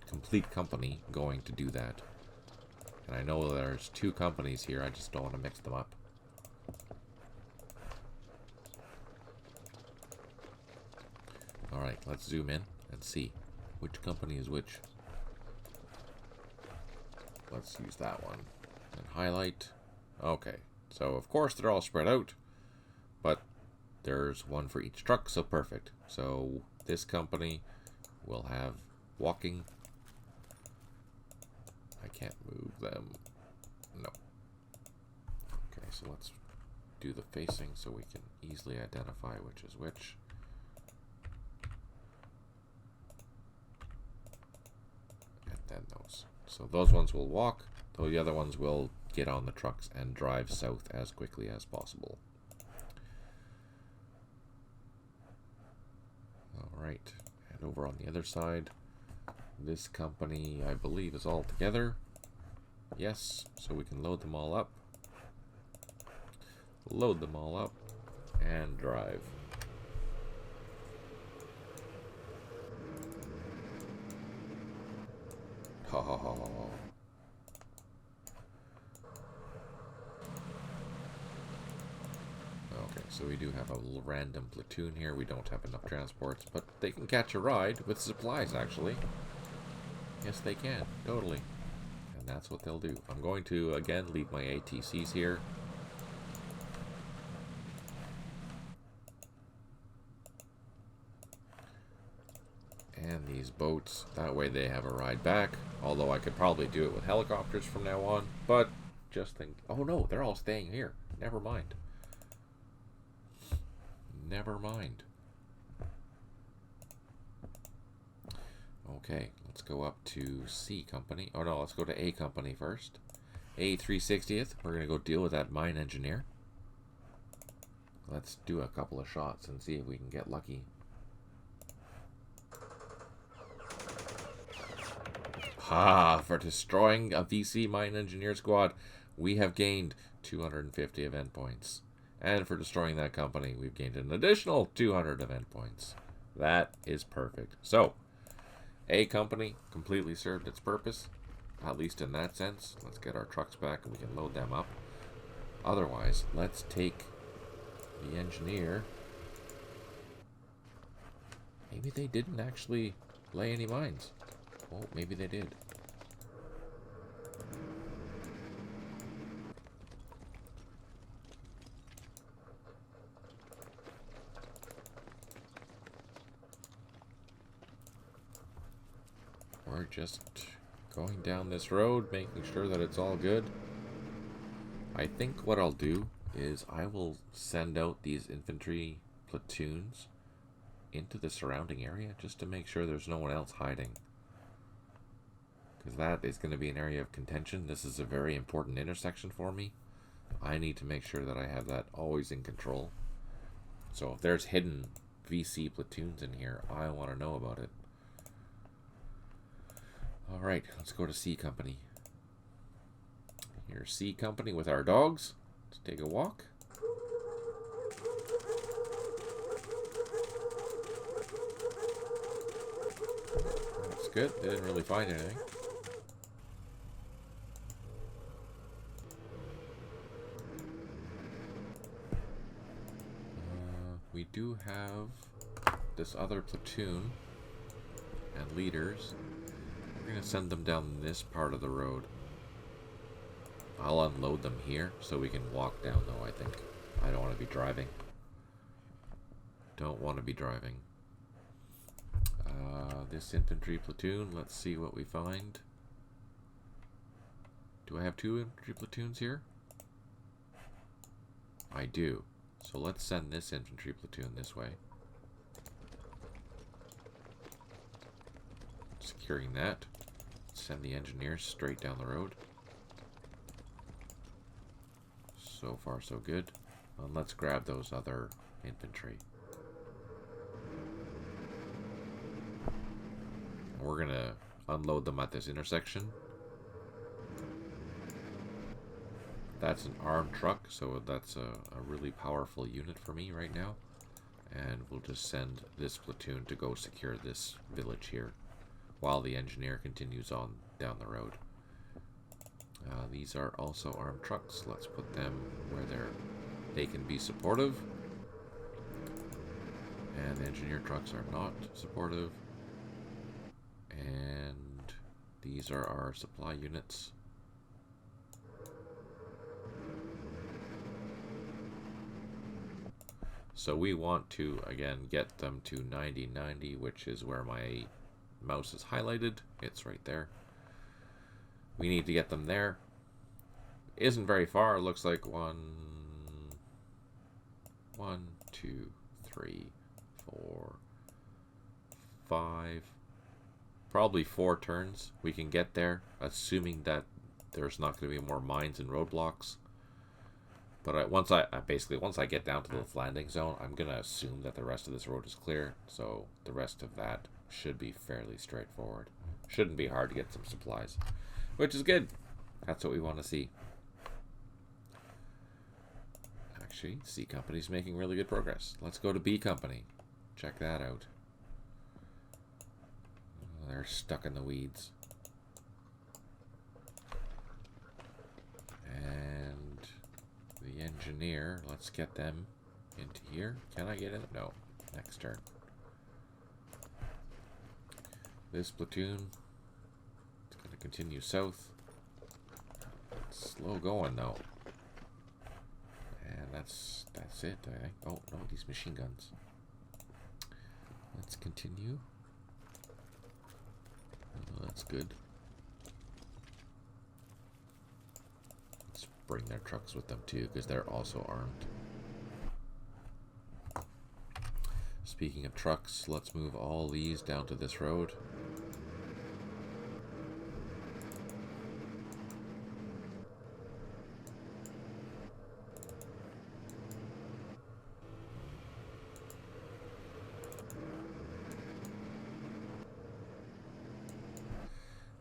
complete company going to do that. And I know there's two companies here, I just don't want to mix them up. Alright, let's zoom in and see which company is which. Let's use that one. And highlight. Okay, so of course they're all spread out, but there's one for each truck, so perfect. So this company will have walking. I can't move them. No. Okay, so let's do the facing so we can easily identify which is which. And then those. So those ones will walk, though the other ones will get on the trucks and drive south as quickly as possible. Alright, and over on the other side, this company, I believe, is all together. Yes, so we can load them all up. Load them all up and drive. Ha ha ha ha. Okay, so we do have a little random platoon here. We don't have enough transports, but they can catch a ride with supplies, actually. Yes, they can. Totally. And that's what they'll do. I'm going to, again, leave my ATCs here. And these boats, that way they have a ride back. Although I could probably do it with helicopters from now on. But just think, oh no, they're all staying here. Never mind. Never mind. Okay, let's go up to C company. Oh no, let's go to A company first. A360th, we're going to go deal with that mine engineer. Let's do a couple of shots and see if we can get lucky. Ha! For destroying a VC mine engineer squad, we have gained 250 event points. And for destroying that company, we've gained an additional 200 event points. That is perfect. So, A company completely served its purpose, at least in that sense. Let's get our trucks back and we can load them up. Otherwise, let's take the engineer. Maybe they didn't actually lay any mines. Oh, maybe they did. We're just going down this road, making sure that it's all good. I think what I'll do is I will send out these infantry platoons into the surrounding area just to make sure there's no one else hiding. Because that is going to be an area of contention. This is a very important intersection for me. I need to make sure that I have that always in control. So if there's hidden VC platoons in here, I want to know about it. Alright, let's go to C company. Here's C company with our dogs. Let's take a walk. Let's good. They didn't really find anything. We do have this other platoon and leaders. We're going to send them down this part of the road. I'll unload them here so we can walk down, though, I think. I don't want to be driving. Don't want to be driving. This infantry platoon, let's see what we find. Do I have 2 infantry platoons here? I do. So let's send this infantry platoon this way. Securing that. Send the engineers straight down the road. So far, so good. And let's grab those other infantry. We're going to unload them at this intersection. That's an armed truck, so that's a really powerful unit for me right now. And we'll just send this platoon to go secure this village here while the engineer continues on down the road. These are also armed trucks. Let's put them where they can be supportive. And the engineer trucks are not supportive. And these are our supply units. So we want to, again, get them to 90-90, which is where my mouse is highlighted. It's right there. We need to get them there. Isn't very far. It looks like 1, 2, 3, 4, 5, probably 4 turns. We can get there, assuming that there's not going to be more mines and roadblocks. But once I get down to the landing zone, I'm going to assume that the rest of this road is clear. So the rest of that should be fairly straightforward. Shouldn't be hard to get some supplies, which is good. That's what we want to see. Actually, C Company's making really good progress. Let's go to B Company. Check that out. Oh, they're stuck in the weeds. And the engineer, let's get them into here. Can I get in? No. Next turn. This platoon, it's going to continue south. It's slow going though. And that's it, I think. Oh, no, these machine guns. Let's continue. Oh, that's good. Let's bring their trucks with them too, because they're also armed. Speaking of trucks, let's move all these down to this road.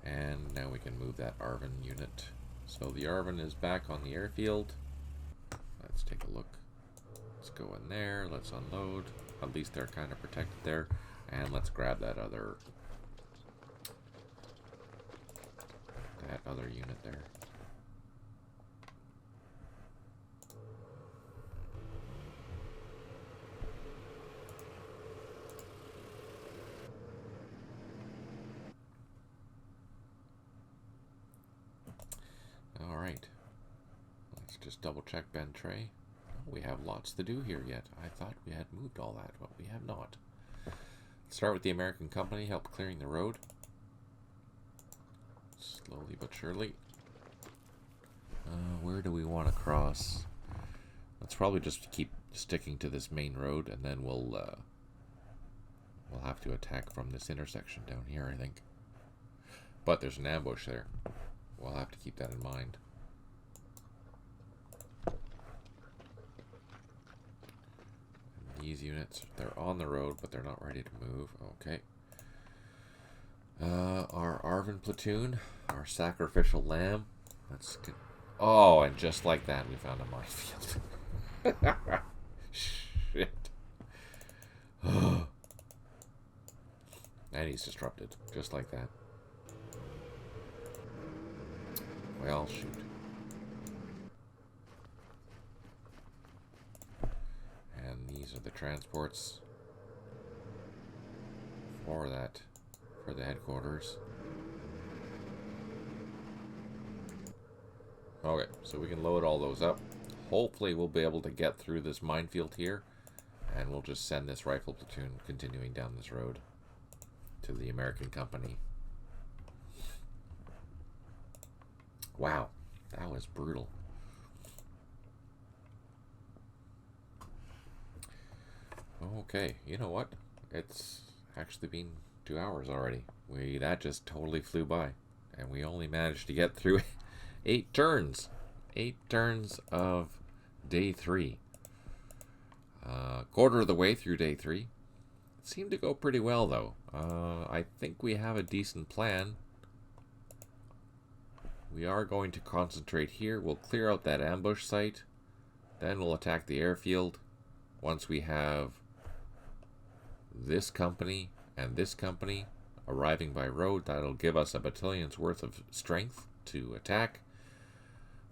And now we can move that Arvin unit. So the Arvin is back on the airfield. Let's take a look. Let's go in there. Let's unload. At least they're kind of protected there. And let's grab that other unit there. Alright. Let's just double check Ben Tray. We have lots to do here yet. I thought we had moved all that, but we have not. Let's start with the American company, help clearing the road. Slowly but surely. Where do we want to cross? Let's probably just keep sticking to this main road, and then we'll have to attack from this intersection down here, I think. But there's an ambush there. We'll have to keep that in mind. These units, they're on the road, but they're not ready to move. Okay. Our Arvin platoon, our sacrificial lamb. Let's get... Oh, and just like that, we found a minefield. Shit. And he's disrupted, just like that. Well, shoot. And these are the transports for the headquarters. Okay, so we can load all those up. Hopefully we'll be able to get through this minefield here, and we'll just send this rifle platoon continuing down this road to the American company. Wow, that was brutal. Okay, you know what? It's actually been 2 hours already. That just totally flew by, and we only managed to get through 8 turns. 8 turns of day 3. Quarter of the way through day 3. It seemed to go pretty well, though. I think we have a decent plan. We are going to concentrate here. We'll clear out that ambush site. Then we'll attack the airfield. Once we have this company and this company arriving by road, that'll give us a battalion's worth of strength to attack.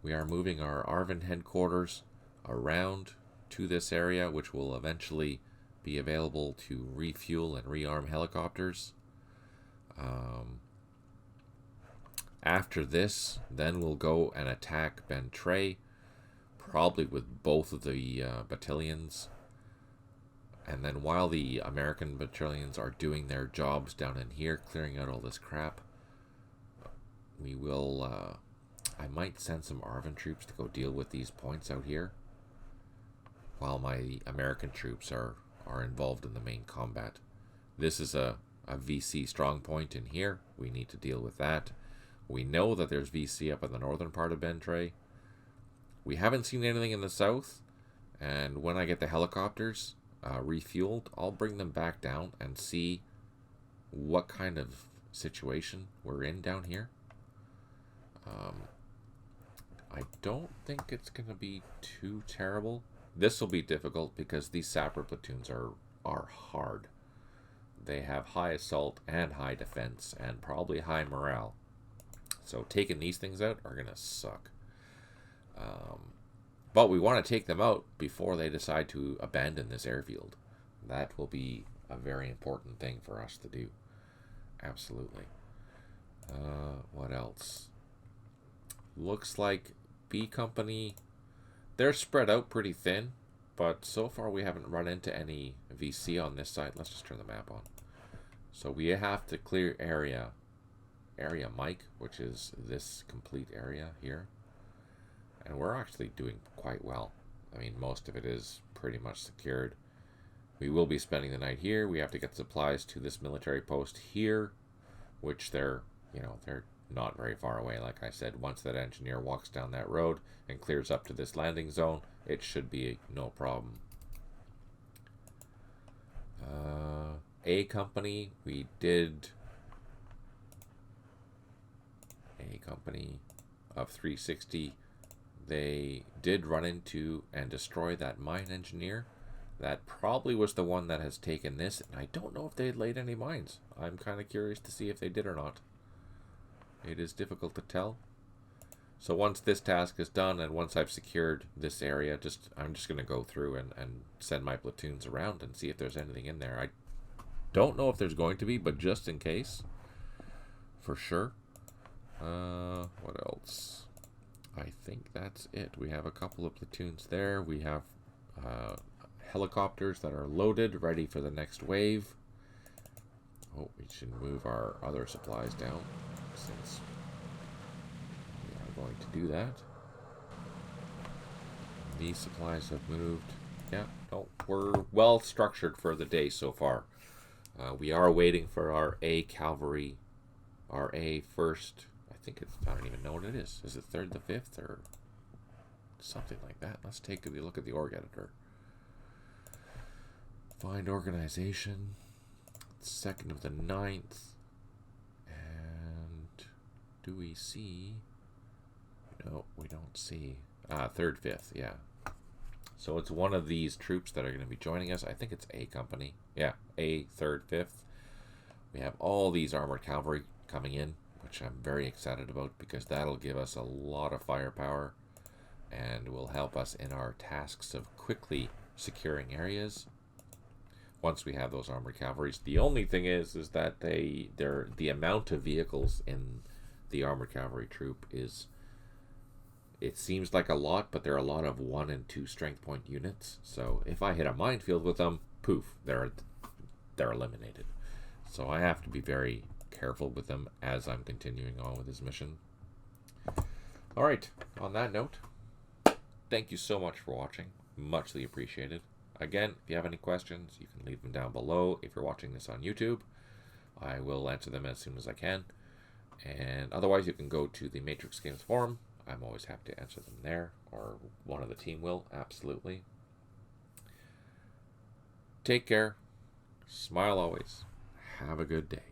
We are moving our Arvin headquarters around to this area, which will eventually be available to refuel and rearm helicopters. After this, then we'll go and attack Bentray, probably with both of the battalions. And then while the American battalions are doing their jobs down in here, clearing out all this crap, we will... I might send some Arvin troops to go deal with these points out here, while my American troops are involved in the main combat. This is a VC strong point in here. We need to deal with that. We know that there's VC up in the northern part of Bentray. We haven't seen anything in the south, and when I get the helicopters refueled, I'll bring them back down and see what kind of situation we're in down here. I don't think it's going to be too terrible. This will be difficult because these sapper platoons are hard. They have high assault and high defense and probably high morale. So taking these things out are going to suck. But we want to take them out before they decide to abandon this airfield. That will be a very important thing for us to do. Absolutely. What else? Looks like B Company, they're spread out pretty thin, but so far we haven't run into any VC on this side. Let's just turn the map on. So we have to clear area Mike, which is this complete area here. And we're actually doing quite well. I mean, most of it is pretty much secured. We will be spending the night here. We have to get supplies to this military post here, which they're not very far away. Like I said, once that engineer walks down that road and clears up to this landing zone, it should be no problem. A Company, we did A Company of 360. They did run into and destroy that mine engineer. That probably was the one that has taken this, and I don't know if they laid any mines. I'm kind of curious to see if they did or not. It is difficult to tell. So once this task is done, and once I've secured this area, I'm just going to go through and send my platoons around and see if there's anything in there. I don't know if there's going to be, but just in case, for sure. What else? I think that's it. We have a couple of platoons there. We have helicopters that are loaded, ready for the next wave. Oh, we should move our other supplies down, since we are going to do that. These supplies have moved. Yeah, no, we're well structured for the day so far. We are waiting for our A Cavalry, our A First. I think it's, I don't even know what it is. Is it 3rd to 5th or something like that? Let's take a look at the org editor. Find organization. 2nd of the 9th. And do we see? No, we don't see. 3rd, 5th, yeah. So it's one of these troops that are going to be joining us. I think it's A Company. Yeah, A, 3rd, 5th. We have all these armored cavalry coming in, which I'm very excited about because that'll give us a lot of firepower and will help us in our tasks of quickly securing areas once we have those armored cavalries. The only thing is that the amount of vehicles in the armored cavalry troop is, it seems like a lot, but there are a lot of 1 and 2 strength point units. So if I hit a minefield with them, poof, they're eliminated. So I have to be very careful with them as I'm continuing on with this mission. All right, on that note, thank you so much for watching. Muchly appreciated. Again, if you have any questions, you can leave them down below. If you're watching this on YouTube, I will answer them as soon as I can. And otherwise, you can go to the Matrix Games forum. I'm always happy to answer them there, or one of the team will, absolutely. Take care. Smile always. Have a good day.